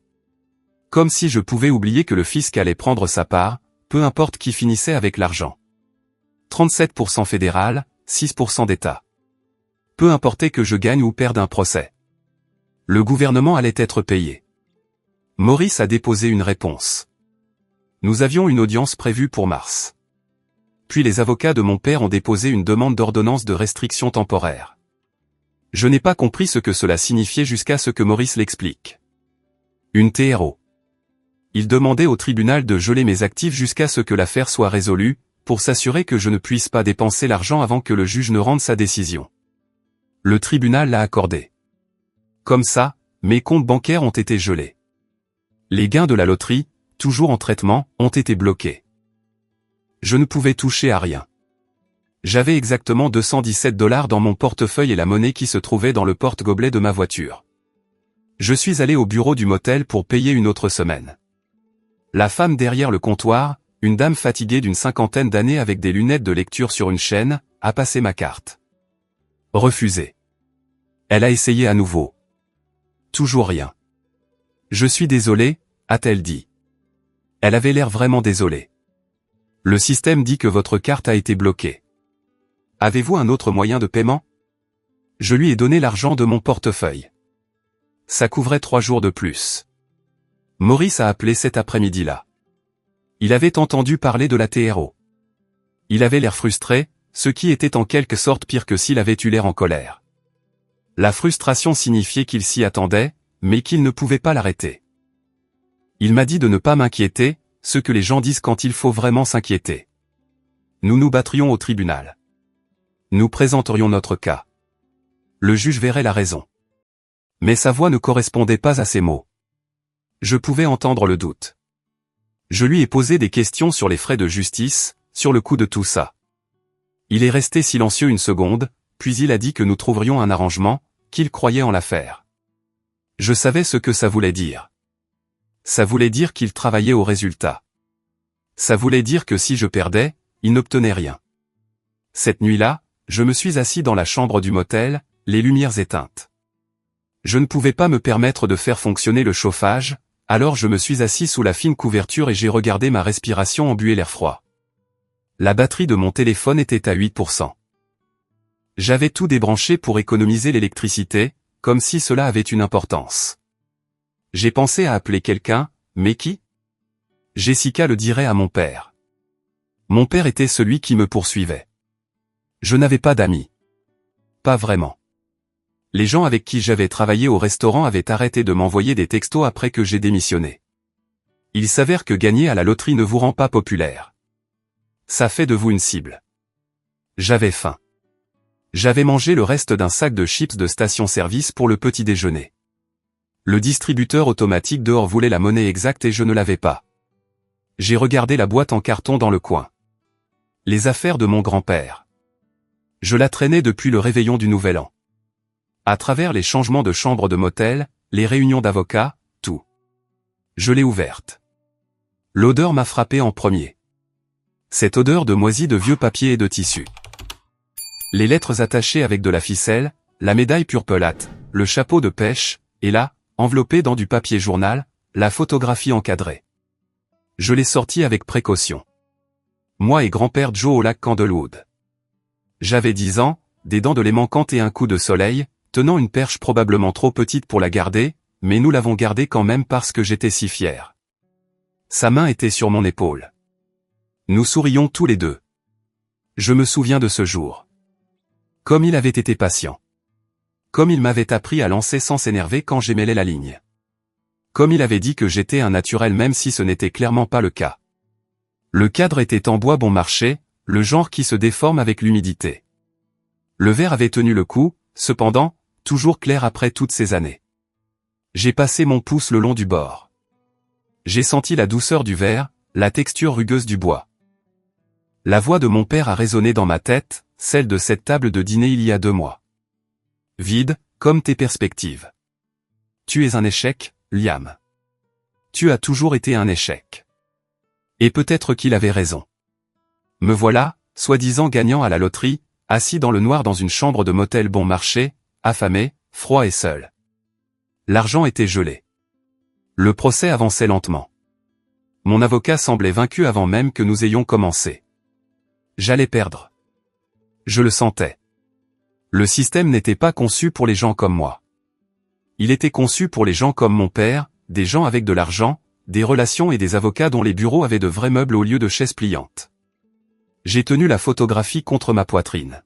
Comme si je pouvais oublier que le fisc allait prendre sa part, peu importe qui finissait avec l'argent. 37% fédéral, 6% d'État. Peu importait que je gagne ou perde un procès. Le gouvernement allait être payé. Maurice a déposé une réponse. Nous avions une audience prévue pour mars. Puis les avocats de mon père ont déposé une demande d'ordonnance de restriction temporaire. Je n'ai pas compris ce que cela signifiait jusqu'à ce que Maurice l'explique. Une TRO. Il demandait au tribunal de geler mes actifs jusqu'à ce que l'affaire soit résolue, pour s'assurer que je ne puisse pas dépenser l'argent avant que le juge ne rende sa décision. Le tribunal l'a accordé. Comme ça, mes comptes bancaires ont été gelés. Les gains de la loterie, toujours en traitement, ont été bloqués. Je ne pouvais toucher à rien. J'avais exactement $217 dans mon portefeuille et la monnaie qui se trouvait dans le porte-gobelet de ma voiture. Je suis allé au bureau du motel pour payer une autre semaine. La femme derrière le comptoir, une dame fatiguée d'une 50aine d'années avec des lunettes de lecture sur une chaîne, a passé ma carte. Refusé. Elle a essayé à nouveau. Toujours rien. Je suis désolé, a-t-elle dit. Elle avait l'air vraiment désolée. Le système dit que votre carte a été bloquée. Avez-vous un autre moyen de paiement? Je lui ai donné l'argent de mon portefeuille. Ça couvrait 3 jours de plus. Maurice a appelé cet après-midi-là. Il avait entendu parler de la TRO. Il avait l'air frustré, ce qui était en quelque sorte pire que s'il avait eu l'air en colère. La frustration signifiait qu'il s'y attendait, mais qu'il ne pouvait pas l'arrêter. Il m'a dit de ne pas m'inquiéter, ce que les gens disent quand il faut vraiment s'inquiéter. Nous nous battrions au tribunal. Nous présenterions notre cas. Le juge verrait la raison. Mais sa voix ne correspondait pas à ses mots. Je pouvais entendre le doute. Je lui ai posé des questions sur les frais de justice, sur le coût de tout ça. Il est resté silencieux une seconde, puis il a dit que nous trouverions un arrangement, qu'il croyait en l'affaire. Je savais ce que ça voulait dire. Ça voulait dire qu'il travaillait au résultat. Ça voulait dire que si je perdais, il n'obtenait rien. Cette nuit-là, je me suis assis dans la chambre du motel, les lumières éteintes. Je ne pouvais pas me permettre de faire fonctionner le chauffage, alors je me suis assis sous la fine couverture et j'ai regardé ma respiration embuer l'air froid. La batterie de mon téléphone était à 8%. J'avais tout débranché pour économiser l'électricité, comme si cela avait une importance. J'ai pensé à appeler quelqu'un, mais qui? Jessica le dirait à mon père. Mon père était celui qui me poursuivait. Je n'avais pas d'amis. Pas vraiment. Les gens avec qui j'avais travaillé au restaurant avaient arrêté de m'envoyer des textos après que j'ai démissionné. Il s'avère que gagner à la loterie ne vous rend pas populaire. Ça fait de vous une cible. J'avais faim. J'avais mangé le reste d'un sac de chips de station-service pour le petit déjeuner. Le distributeur automatique dehors voulait la monnaie exacte et je ne l'avais pas. J'ai regardé la boîte en carton dans le coin. Les affaires de mon grand-père. Je la traînais depuis le réveillon du Nouvel An. À travers les changements de chambre de motel, les réunions d'avocats, tout. Je l'ai ouverte. L'odeur m'a frappé en premier. Cette odeur de moisi de vieux papier et de tissu. Les lettres attachées avec de la ficelle, la médaille purpelate, le chapeau de pêche, et là, enveloppé dans du papier journal, la photographie encadrée. Je l'ai sortie avec précaution. Moi et grand-père Joe au lac Candlewood. J'avais 10 ans, des dents de lait manquantes et un coup de soleil, tenant une perche probablement trop petite pour la garder, mais nous l'avons gardée quand même parce que j'étais si fier. Sa main était sur mon épaule. Nous sourions tous les deux. Je me souviens de ce jour. Comme il avait été patient. Comme il m'avait appris à lancer sans s'énerver quand j'émêlais la ligne. Comme il avait dit que j'étais un naturel même si ce n'était clairement pas le cas. Le cadre était en bois bon marché, le genre qui se déforme avec l'humidité. Le verre avait tenu le coup, cependant, toujours clair après toutes ces années. J'ai passé mon pouce le long du bord. J'ai senti la douceur du verre, la texture rugueuse du bois. La voix de mon père a résonné dans ma tête, celle de cette table de dîner il y a 2 mois. Vide, comme tes perspectives. Tu es un échec, Liam. Tu as toujours été un échec. Et peut-être qu'il avait raison. Me voilà, soi-disant gagnant à la loterie, assis dans le noir dans une chambre de motel bon marché, affamé, froid et seul. L'argent était gelé. Le procès avançait lentement. Mon avocat semblait vaincu avant même que nous ayons commencé. J'allais perdre. Je le sentais. Le système n'était pas conçu pour les gens comme moi. Il était conçu pour les gens comme mon père, des gens avec de l'argent, des relations et des avocats dont les bureaux avaient de vrais meubles au lieu de chaises pliantes. J'ai tenu la photographie contre ma poitrine.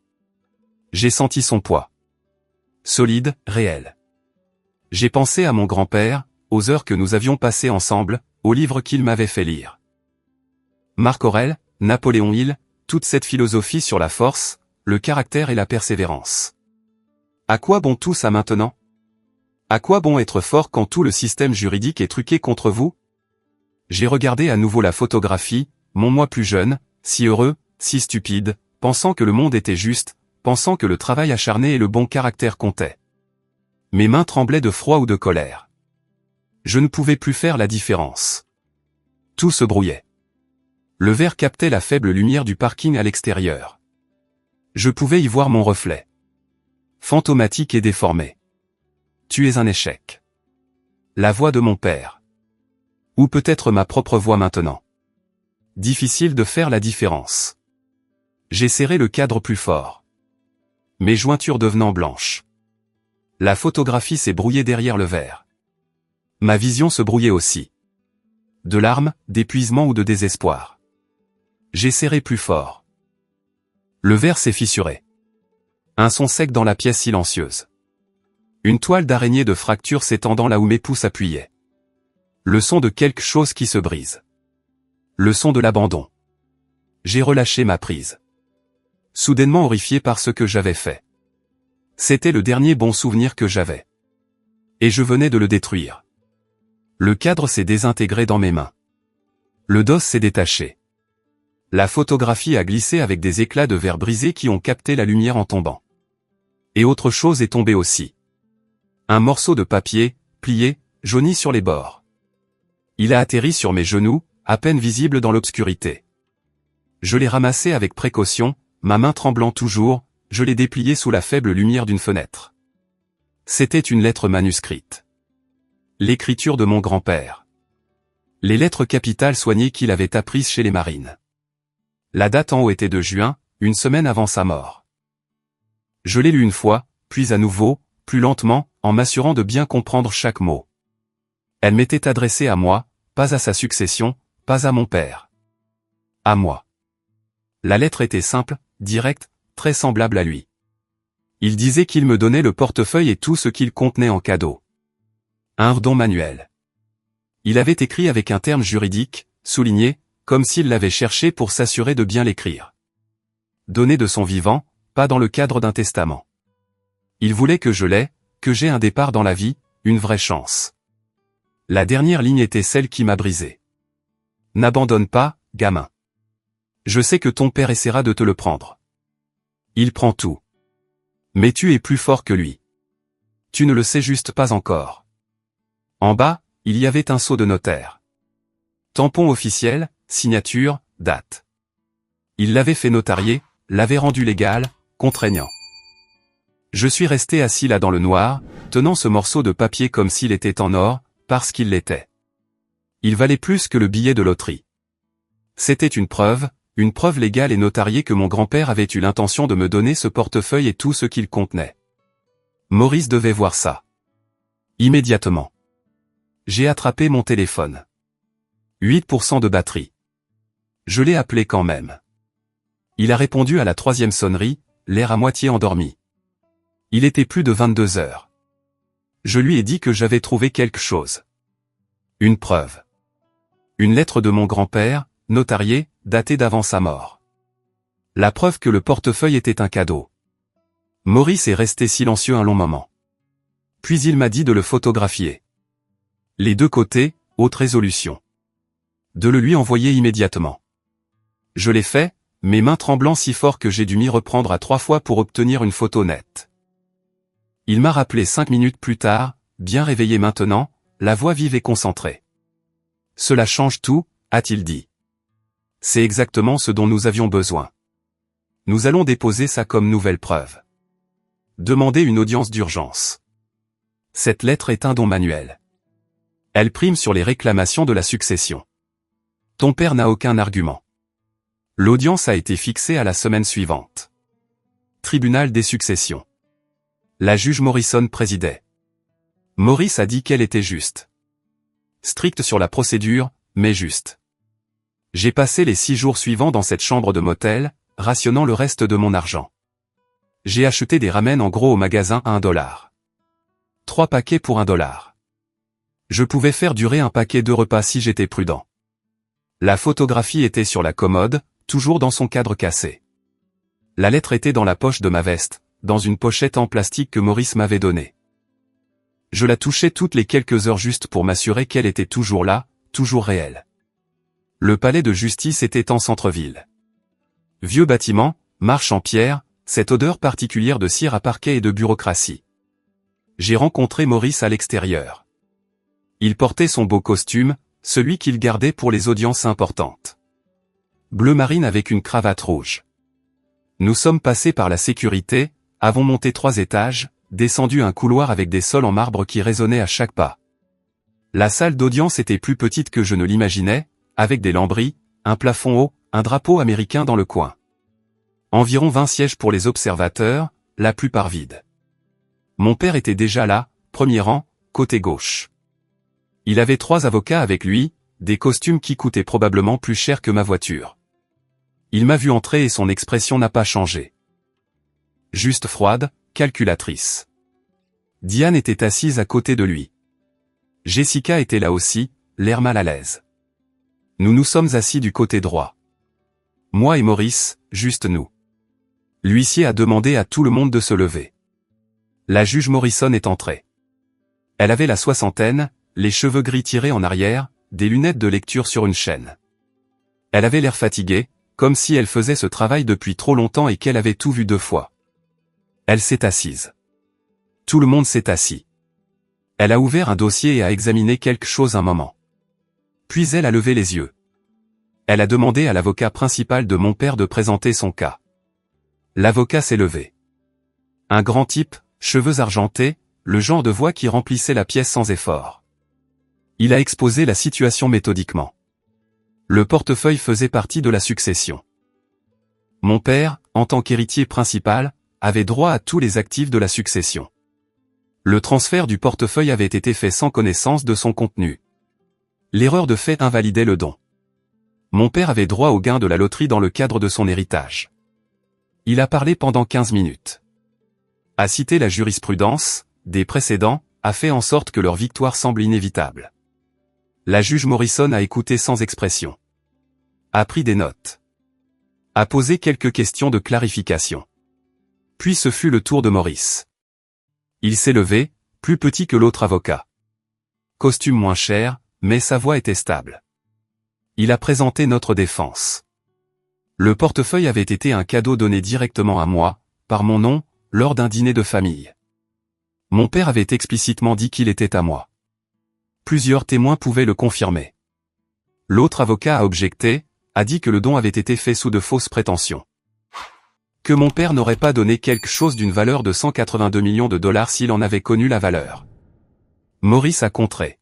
J'ai senti son poids. Solide, réel. J'ai pensé à mon grand-père, aux heures que nous avions passées ensemble, aux livres qu'il m'avait fait lire. Marc Aurèle, Napoléon Hill, toute cette philosophie sur la force, le caractère et la persévérance. À quoi bon tout ça maintenant? À quoi bon être fort quand tout le système juridique est truqué contre vous? J'ai regardé à nouveau la photographie, mon moi plus jeune, si heureux, si stupide, pensant que le monde était juste, pensant que le travail acharné et le bon caractère comptaient. Mes mains tremblaient de froid ou de colère. Je ne pouvais plus faire la différence. Tout se brouillait. Le verre captait la faible lumière du parking à l'extérieur. Je pouvais y voir mon reflet. Fantomatique et déformé. Tu es un échec. La voix de mon père. Ou peut-être ma propre voix maintenant. Difficile de faire la différence. J'ai serré le cadre plus fort. Mes jointures devenant blanches. La photographie s'est brouillée derrière le verre. Ma vision se brouillait aussi. De larmes, d'épuisement ou de désespoir. J'ai serré plus fort. Le verre s'est fissuré. Un son sec dans la pièce silencieuse. Une toile d'araignée de fracture s'étendant là où mes pouces appuyaient. Le son de quelque chose qui se brise. Le son de l'abandon. J'ai relâché ma prise. Soudainement horrifié par ce que j'avais fait. C'était le dernier bon souvenir que j'avais. Et je venais de le détruire. Le cadre s'est désintégré dans mes mains. Le dos s'est détaché. La photographie a glissé avec des éclats de verre brisés qui ont capté la lumière en tombant. Et autre chose est tombée aussi. Un morceau de papier, plié, jauni sur les bords. Il a atterri sur mes genoux, à peine visible dans l'obscurité. Je l'ai ramassé avec précaution, ma main tremblant toujours, je l'ai déplié sous la faible lumière d'une fenêtre. C'était une lettre manuscrite. L'écriture de mon grand-père. Les lettres capitales soignées qu'il avait apprises chez les marines. La date en haut était de juin, une semaine avant sa mort. Je l'ai lu une fois, puis à nouveau, plus lentement, en m'assurant de bien comprendre chaque mot. Elle m'était adressée à moi, pas à sa succession, pas à mon père. À moi. La lettre était simple, directe, très semblable à lui. Il disait qu'il me donnait le portefeuille et tout ce qu'il contenait en cadeau. Un don manuel. Il avait écrit avec un terme juridique, souligné, comme s'il l'avait cherché pour s'assurer de bien l'écrire. Donné de son vivant, pas dans le cadre d'un testament. Il voulait que je l'aie, que j'aie un départ dans la vie, une vraie chance. La dernière ligne était celle qui m'a brisé. N'abandonne pas, gamin. Je sais que ton père essaiera de te le prendre. Il prend tout. Mais tu es plus fort que lui. Tu ne le sais juste pas encore. En bas, il y avait un sceau de notaire. Tampon officiel, signature, date. Il l'avait fait notarier, l'avait rendu légal, contraignant. Je suis resté assis là dans le noir, tenant ce morceau de papier comme s'il était en or, parce qu'il l'était. Il valait plus que le billet de loterie. C'était une preuve légale et notariée que mon grand-père avait eu l'intention de me donner ce portefeuille et tout ce qu'il contenait. Maurice devait voir ça. Immédiatement. J'ai attrapé mon téléphone. 8% de batterie. Je l'ai appelé quand même. Il a répondu à la 3e sonnerie, l'air à moitié endormi. Il était plus de 22 heures. Je lui ai dit que j'avais trouvé quelque chose. Une preuve. Une lettre de mon grand-père, notariée, datée d'avant sa mort. La preuve que le portefeuille était un cadeau. Maurice est resté silencieux un long moment. Puis il m'a dit de le photographier. Les deux côtés, haute résolution. De le lui envoyer immédiatement. Je l'ai fait, mes mains tremblant si fort que j'ai dû m'y reprendre à 3 fois pour obtenir une photo nette. Il m'a rappelé 5 minutes plus tard, bien réveillé maintenant, la voix vive et concentrée. Cela change tout, a-t-il dit. C'est exactement ce dont nous avions besoin. Nous allons déposer ça comme nouvelle preuve. Demander une audience d'urgence. Cette lettre est un don manuel. Elle prime sur les réclamations de la succession. Ton père n'a aucun argument. L'audience a été fixée à la semaine suivante. Tribunal des successions. La juge Morrison présidait. Maurice a dit qu'elle était juste. Stricte sur la procédure, mais juste. J'ai passé les 6 jours suivants dans cette chambre de motel, rationnant le reste de mon argent. J'ai acheté des ramen en gros au magasin à $1. 3 paquets pour $1. Je pouvais faire durer un paquet de repas si j'étais prudent. La photographie était sur la commode, toujours dans son cadre cassé. La lettre était dans la poche de ma veste, dans une pochette en plastique que Maurice m'avait donnée. Je la touchais toutes les quelques heures juste pour m'assurer qu'elle était toujours là, toujours réelle. Le palais de justice était en centre-ville. Vieux bâtiment, marche en pierre, cette odeur particulière de cire à parquet et de bureaucratie. J'ai rencontré Maurice à l'extérieur. Il portait son beau costume, celui qu'il gardait pour les audiences importantes. Bleu marine avec une cravate rouge. Nous sommes passés par la sécurité, avons monté 3 étages, descendu un couloir avec des sols en marbre qui résonnaient à chaque pas. La salle d'audience était plus petite que je ne l'imaginais, avec des lambris, un plafond haut, un drapeau américain dans le coin. Environ 20 sièges pour les observateurs, la plupart vides. Mon père était déjà là, premier rang, côté gauche. Il avait 3 avocats avec lui, des costumes qui coûtaient probablement plus cher que ma voiture. Il m'a vu entrer et son expression n'a pas changé. Juste froide, calculatrice. Diane était assise à côté de lui. Jessica était là aussi, l'air mal à l'aise. Nous nous sommes assis du côté droit. Moi et Maurice, juste nous. L'huissier a demandé à tout le monde de se lever. La juge Morrison est entrée. Elle avait la soixantaine, les cheveux gris tirés en arrière, des lunettes de lecture sur une chaîne. Elle avait l'air fatiguée, comme si elle faisait ce travail depuis trop longtemps et qu'elle avait tout vu 2 fois. Elle s'est assise. Tout le monde s'est assis. Elle a ouvert un dossier et a examiné quelque chose un moment. Puis elle a levé les yeux. Elle a demandé à l'avocat principal de mon père de présenter son cas. L'avocat s'est levé. Un grand type, cheveux argentés, le genre de voix qui remplissait la pièce sans effort. Il a exposé la situation méthodiquement. Le portefeuille faisait partie de la succession. Mon père, en tant qu'héritier principal, avait droit à tous les actifs de la succession. Le transfert du portefeuille avait été fait sans connaissance de son contenu. L'erreur de fait invalidait le don. Mon père avait droit au gain de la loterie dans le cadre de son héritage. Il a parlé pendant 15 minutes. A cité la jurisprudence, des précédents, a fait en sorte que leur victoire semble inévitable. La juge Morrison a écouté sans expression. A pris des notes. A posé quelques questions de clarification. Puis ce fut le tour de Maurice. Il s'est levé, plus petit que l'autre avocat. Costume moins cher, mais sa voix était stable. Il a présenté notre défense. Le portefeuille avait été un cadeau donné directement à moi, par mon nom, lors d'un dîner de famille. Mon père avait explicitement dit qu'il était à moi. Plusieurs témoins pouvaient le confirmer. L'autre avocat a objecté, a dit que le don avait été fait sous de fausses prétentions. Que mon père n'aurait pas donné quelque chose d'une valeur de 182 millions de dollars s'il en avait connu la valeur. Maurice a contré.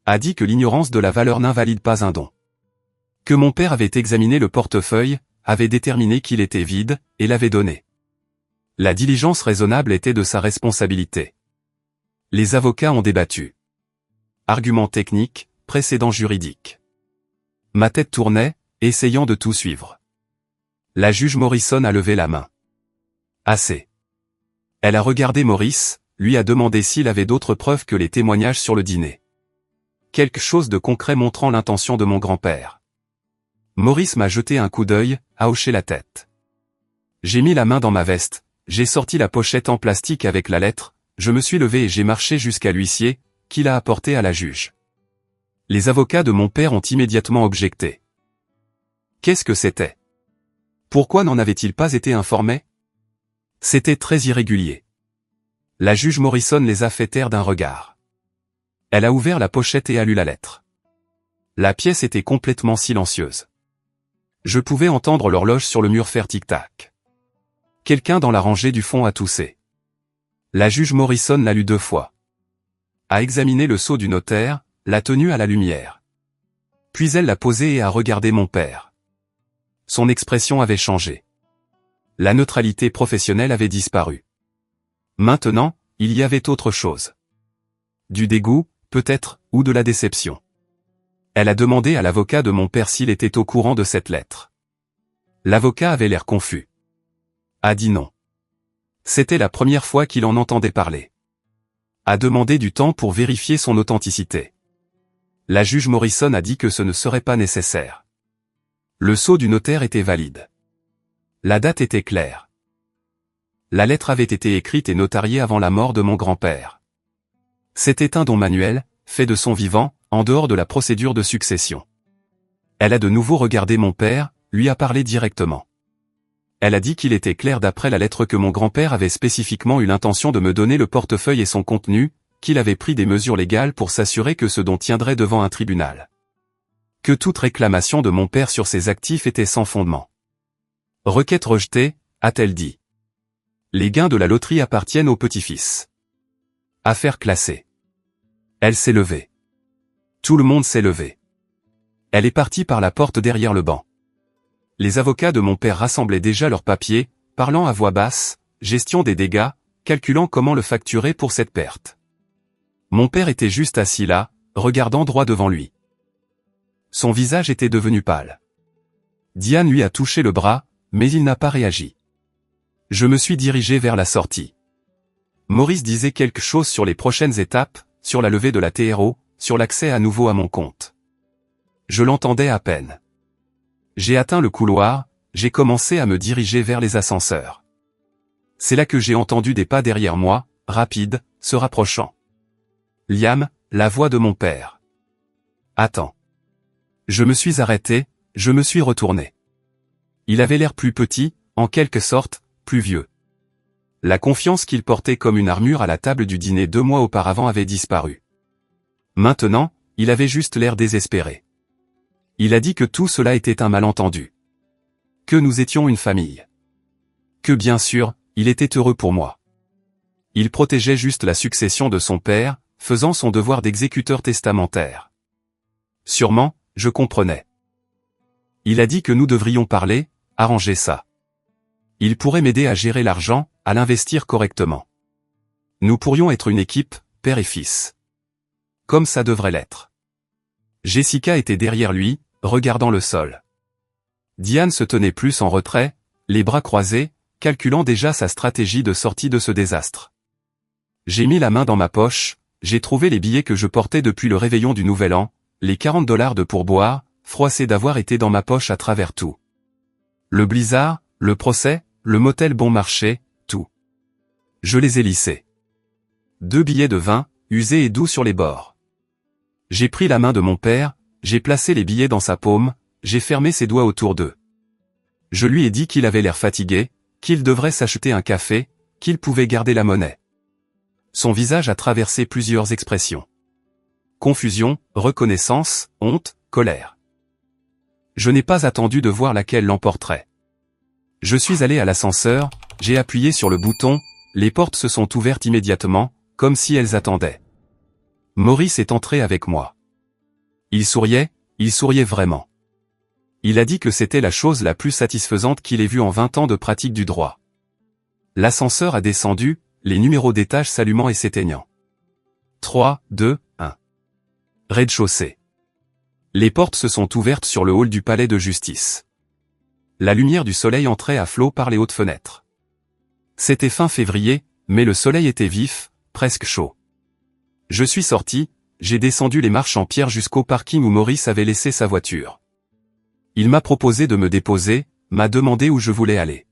A dit que l'ignorance de la valeur n'invalide pas un don. Que mon père avait examiné le portefeuille, avait déterminé qu'il était vide, et l'avait donné. La diligence raisonnable était de sa responsabilité. Les avocats ont débattu. Arguments techniques, précédents juridiques. Ma tête tournait, essayant de tout suivre. La juge Morrison a levé la main. Assez. Elle a regardé Maurice, lui a demandé s'il avait d'autres preuves que les témoignages sur le dîner. Quelque chose de concret montrant l'intention de mon grand-père. Maurice m'a jeté un coup d'œil, a hoché la tête. J'ai mis la main dans ma veste, j'ai sorti la pochette en plastique avec la lettre, je me suis levé et j'ai marché jusqu'à l'huissier, qui l'a apporté à la juge. Les avocats de mon père ont immédiatement objecté. Qu'est-ce que c'était? Pourquoi n'en avait-il pas été informé? C'était très irrégulier. La juge Morrison les a fait taire d'un regard. Elle a ouvert la pochette et a lu la lettre. La pièce était complètement silencieuse. Je pouvais entendre l'horloge sur le mur faire tic-tac. Quelqu'un dans la rangée du fond a toussé. La juge Morrison l'a lu 2 fois. A examiné le sceau du notaire, l'a tenu à la lumière. Puis elle l'a posé et a regardé mon père. Son expression avait changé. La neutralité professionnelle avait disparu. Maintenant, il y avait autre chose. Du dégoût, peut-être, ou de la déception. Elle a demandé à l'avocat de mon père s'il était au courant de cette lettre. L'avocat avait l'air confus. A dit non. C'était la première fois qu'il en entendait parler. A demandé du temps pour vérifier son authenticité. La juge Morrison a dit que ce ne serait pas nécessaire. Le sceau du notaire était valide. La date était claire. La lettre avait été écrite et notariée avant la mort de mon grand-père. C'était un don manuel, fait de son vivant, en dehors de la procédure de succession. Elle a de nouveau regardé mon père, lui a parlé directement. Elle a dit qu'il était clair d'après la lettre que mon grand-père avait spécifiquement eu l'intention de me donner le portefeuille et son contenu, qu'il avait pris des mesures légales pour s'assurer que ce don tiendrait devant un tribunal. Que toute réclamation de mon père sur ses actifs était sans fondement. Requête rejetée, a-t-elle dit. Les gains de la loterie appartiennent au petit-fils. Affaire classée. Elle s'est levée. Tout le monde s'est levé. Elle est partie par la porte derrière le banc. Les avocats de mon père rassemblaient déjà leurs papiers, parlant à voix basse, gestion des dégâts, calculant comment le facturer pour cette perte. Mon père était juste assis là, regardant droit devant lui. Son visage était devenu pâle. Diane lui a touché le bras, mais il n'a pas réagi. Je me suis dirigé vers la sortie. Maurice disait quelque chose sur les prochaines étapes, sur la levée de la TRO, sur l'accès à nouveau à mon compte. Je l'entendais à peine. J'ai atteint le couloir, j'ai commencé à me diriger vers les ascenseurs. C'est là que j'ai entendu des pas derrière moi, rapides, se rapprochant. Liam, la voix de mon père. Attends. Je me suis arrêté, je me suis retourné. Il avait l'air plus petit, en quelque sorte, plus vieux. La confiance qu'il portait comme une armure à la table du dîner 2 mois auparavant avait disparu. Maintenant, il avait juste l'air désespéré. Il a dit que tout cela était un malentendu. Que nous étions une famille. Que bien sûr, il était heureux pour moi. Il protégeait juste la succession de son père, faisant son devoir d'exécuteur testamentaire. Sûrement, je comprenais. Il a dit que nous devrions parler, arranger ça. Il pourrait m'aider à gérer l'argent, à l'investir correctement. Nous pourrions être une équipe, père et fils. Comme ça devrait l'être. Jessica était derrière lui, regardant le sol. Diane se tenait plus en retrait, les bras croisés, calculant déjà sa stratégie de sortie de ce désastre. J'ai mis la main dans ma poche, j'ai trouvé les billets que je portais depuis le réveillon du Nouvel An, les $40 de pourboire, froissés d'avoir été dans ma poche à travers tout. Le blizzard, le procès, le motel bon marché, tout. Je les ai lissés. 2 billets de vin, usés et doux sur les bords. J'ai pris la main de mon père, j'ai placé les billets dans sa paume, j'ai fermé ses doigts autour d'eux. Je lui ai dit qu'il avait l'air fatigué, qu'il devrait s'acheter un café, qu'il pouvait garder la monnaie. Son visage a traversé plusieurs expressions. Confusion, reconnaissance, honte, colère. Je n'ai pas attendu de voir laquelle l'emporterait. Je suis allé à l'ascenseur, j'ai appuyé sur le bouton, les portes se sont ouvertes immédiatement, comme si elles attendaient. Maurice est entré avec moi. Il souriait vraiment. Il a dit que c'était la chose la plus satisfaisante qu'il ait vue en 20 ans de pratique du droit. L'ascenseur a descendu, les numéros d'étage s'allumant et s'éteignant. 3, 2, 1. Rez-de-chaussée. Les portes se sont ouvertes sur le hall du palais de justice. La lumière du soleil entrait à flot par les hautes fenêtres. C'était fin février, mais le soleil était vif, presque chaud. Je suis sorti, j'ai descendu les marches en pierre jusqu'au parking où Maurice avait laissé sa voiture. Il m'a proposé de me déposer, m'a demandé où je voulais aller.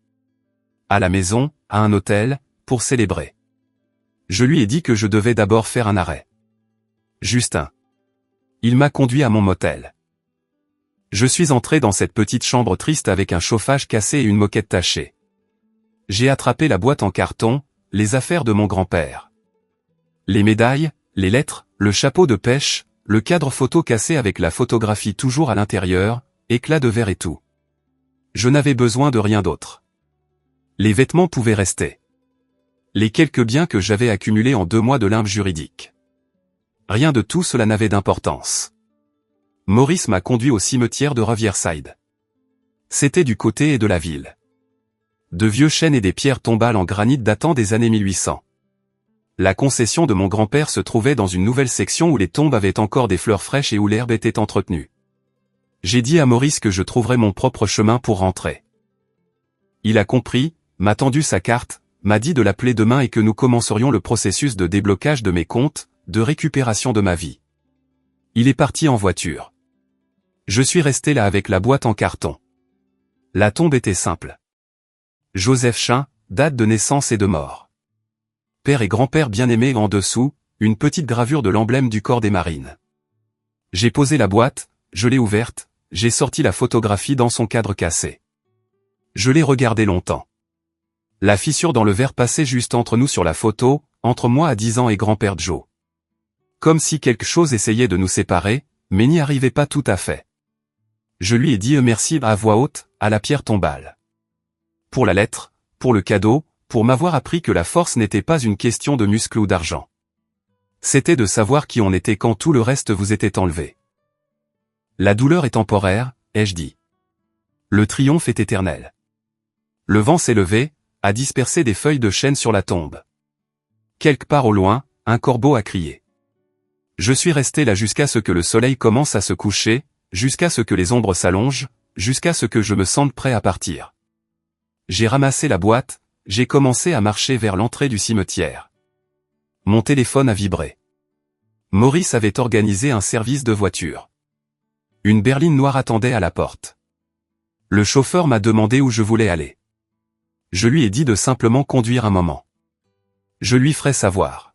À la maison, à un hôtel, pour célébrer. Je lui ai dit que je devais d'abord faire un arrêt. Justin. Il m'a conduit à mon motel. Je suis entré dans cette petite chambre triste avec un chauffage cassé et une moquette tachée. J'ai attrapé la boîte en carton, les affaires de mon grand-père. Les médailles, les lettres, le chapeau de pêche, le cadre photo cassé avec la photographie toujours à l'intérieur, éclat de verre et tout. Je n'avais besoin de rien d'autre. Les vêtements pouvaient rester. Les quelques biens que j'avais accumulés en 2 mois de limbe juridique. Rien de tout cela n'avait d'importance. Maurice m'a conduit au cimetière de Riverside. C'était du côté et de la ville. De vieux chênes et des pierres tombales en granit datant des années 1800. La concession de mon grand-père se trouvait dans une nouvelle section où les tombes avaient encore des fleurs fraîches et où l'herbe était entretenue. J'ai dit à Maurice que je trouverais mon propre chemin pour rentrer. Il a compris, m'a tendu sa carte, m'a dit de l'appeler demain et que nous commencerions le processus de déblocage de mes comptes, de récupération de ma vie. Il est parti en voiture. Je suis resté là avec la boîte en carton. La tombe était simple. Joseph Chin, date de naissance et de mort. Père et grand-père bien-aimés en dessous, une petite gravure de l'emblème du corps des marines. J'ai posé la boîte, je l'ai ouverte, j'ai sorti la photographie dans son cadre cassé. Je l'ai regardée longtemps. La fissure dans le verre passait juste entre nous sur la photo, entre moi à 10 ans et grand-père Joe. Comme si quelque chose essayait de nous séparer, mais n'y arrivait pas tout à fait. Je lui ai dit merci à voix haute, à la pierre tombale. Pour la lettre, pour le cadeau, pour m'avoir appris que la force n'était pas une question de muscles ou d'argent. C'était de savoir qui on était quand tout le reste vous était enlevé. La douleur est temporaire, ai-je dit. Le triomphe est éternel. Le vent s'est levé, a dispersé des feuilles de chêne sur la tombe. Quelque part au loin, un corbeau a crié. Je suis resté là jusqu'à ce que le soleil commence à se coucher, jusqu'à ce que les ombres s'allongent, jusqu'à ce que je me sente prêt à partir. J'ai ramassé la boîte, j'ai commencé à marcher vers l'entrée du cimetière. Mon téléphone a vibré. Maurice avait organisé un service de voiture. Une berline noire attendait à la porte. Le chauffeur m'a demandé où je voulais aller. Je lui ai dit de simplement conduire un moment. Je lui ferai savoir.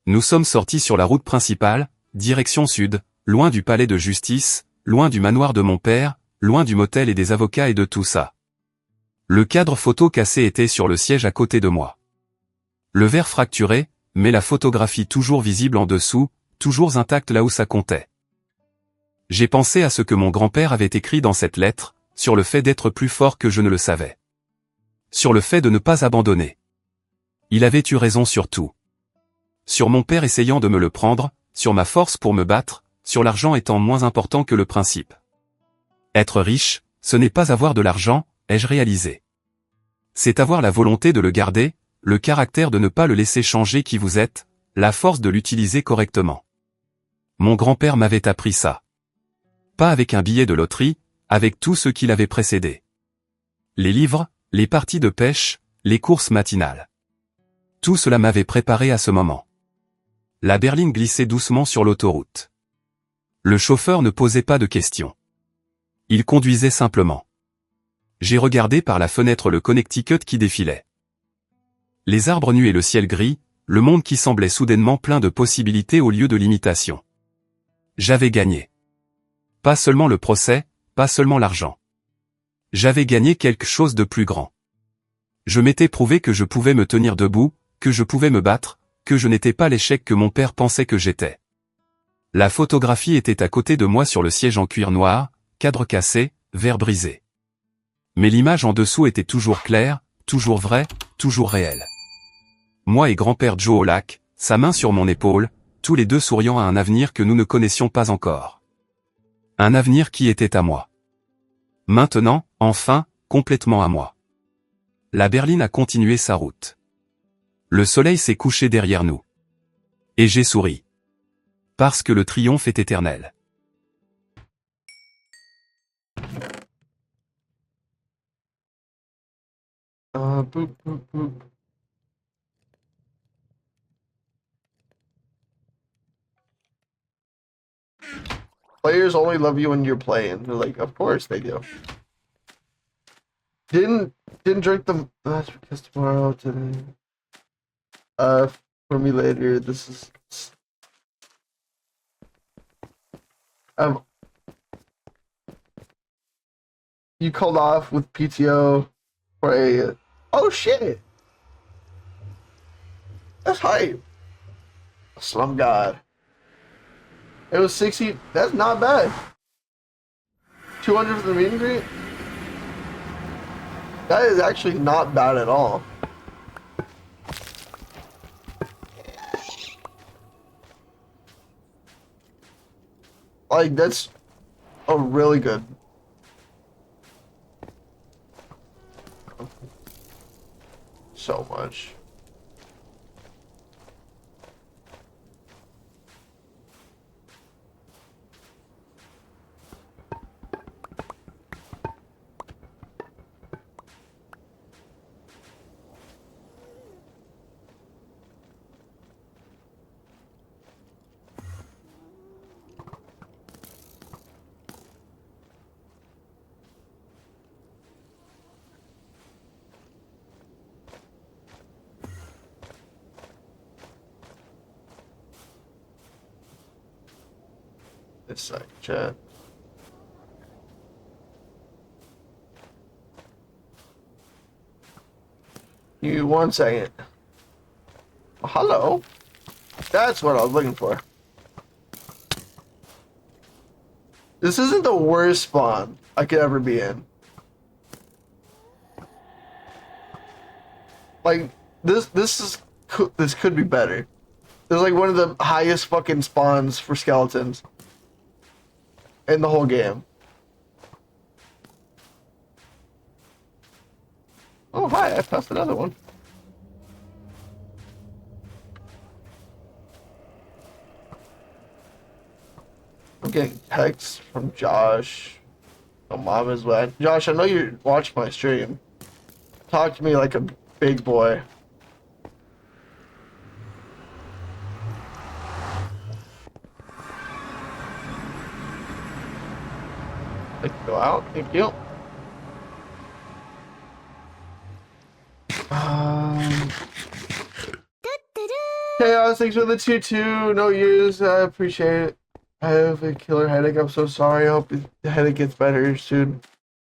Nous sommes sortis sur la route principale, direction sud, loin du palais de justice, loin du manoir de mon père, loin du motel et des avocats et de tout ça. Le cadre photo cassé était sur le siège à côté de moi. Le verre fracturé, mais la photographie toujours visible en dessous, toujours intacte là où ça comptait. J'ai pensé à ce que mon grand-père avait écrit dans cette lettre, sur le fait d'être plus fort que je ne le savais. Sur le fait de ne pas abandonner. Il avait eu raison sur tout. Sur mon père essayant de me le prendre, sur ma force pour me battre, sur l'argent étant moins important que le principe. Être riche, ce n'est pas avoir de l'argent, ai-je réalisé. C'est avoir la volonté de le garder, le caractère de ne pas le laisser changer qui vous êtes, la force de l'utiliser correctement. Mon grand-père m'avait appris ça. Pas avec un billet de loterie, avec tout ce qui l'avait précédé. Les livres, les parties de pêche, les courses matinales. Tout cela m'avait préparé à ce moment. La berline glissait doucement sur l'autoroute. Le chauffeur ne posait pas de questions. Il conduisait simplement. J'ai regardé par la fenêtre le Connecticut qui défilait. Les arbres nus et le ciel gris, le monde qui semblait soudainement plein de possibilités au lieu de limitations. J'avais gagné. Pas seulement le procès, pas seulement l'argent. J'avais gagné quelque chose de plus grand. Je m'étais prouvé que je pouvais me tenir debout, que je pouvais me battre, que je n'étais pas l'échec que mon père pensait que j'étais. La photographie était à côté de moi sur le siège en cuir noir, cadre cassé, verre brisé. Mais l'image en dessous était toujours claire, toujours vraie, toujours réelle. Moi et grand-père Joe au lac, sa main sur mon épaule, tous les deux souriant à un avenir que nous ne connaissions pas encore. Un avenir qui était à moi. Maintenant, enfin, complètement à moi. La berline a continué sa route. Le soleil s'est couché derrière nous. Et j'ai souri. Parce que le triomphe est éternel. Boop, boop, boop. Players only love you when you're playing. They're like, of course they do. Didn't drink them. That's because tomorrow today. For me later. This is. Um, you called off with PTO for a. Oh shit! That's hype. Slum God. It was 60. That's not bad. 200 for the meet and greet? That is actually not bad at all. Like, that's a really good. So much. It's like chat. You 1 second. Hello. That's what I was looking for. This isn't the worst spawn I could ever be in. Like this could be better. This is like one of the highest fucking spawns for skeletons in the whole game. Oh hi, I passed another one. I'm getting texts from Josh. Oh, mom is wet. Josh, I know you watch my stream. Talk to me like a big boy. Like, go out. Thank you. Chaos, thanks for the 2-2. No use. I appreciate it. I have a killer headache. I'm so sorry. I hope the headache gets better soon.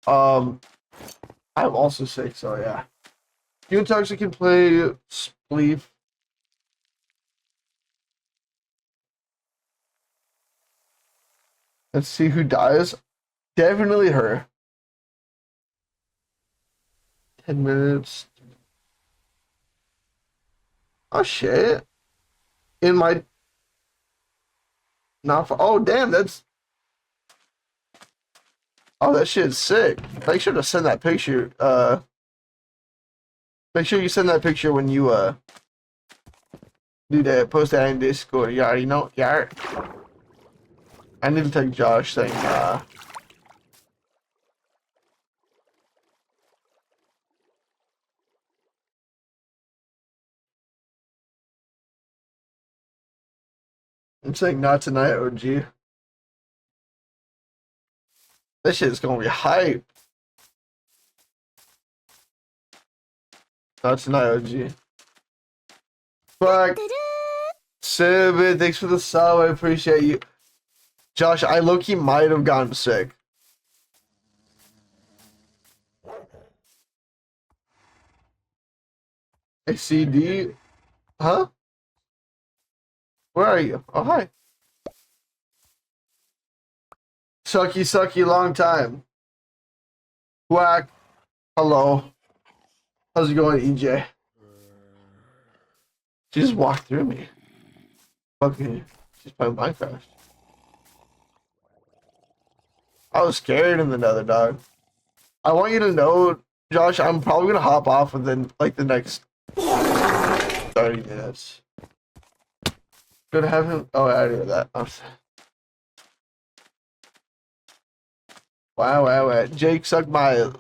I'm also sick, so yeah. You and Toxic can play Spleef. Let's see who dies. Definitely her. 10 minutes. Oh shit. In my not for oh damn, that's oh that shit's sick. Make sure to send that picture. Make sure you send that picture when you do that, post that in Discord. You already know. Yeah. I need to take Josh saying I'm saying not tonight, OG. This shit is gonna be hype. Not tonight, OG. Fuck. Sib, thanks for the sub. I appreciate you. Josh, I low-key might have gotten sick. A CD? Huh? Where are you? Oh, hi. Sucky, sucky, long time. Whack. Hello. How's it going, EJ? She just walked through me. Fucking, she's playing Minecraft. I was scared in the nether, dog. I want you to know, Josh, I'm probably gonna hop off within like the next 30 minutes. Gonna have him. Oh, I already heard that. Wow. Jake sucked my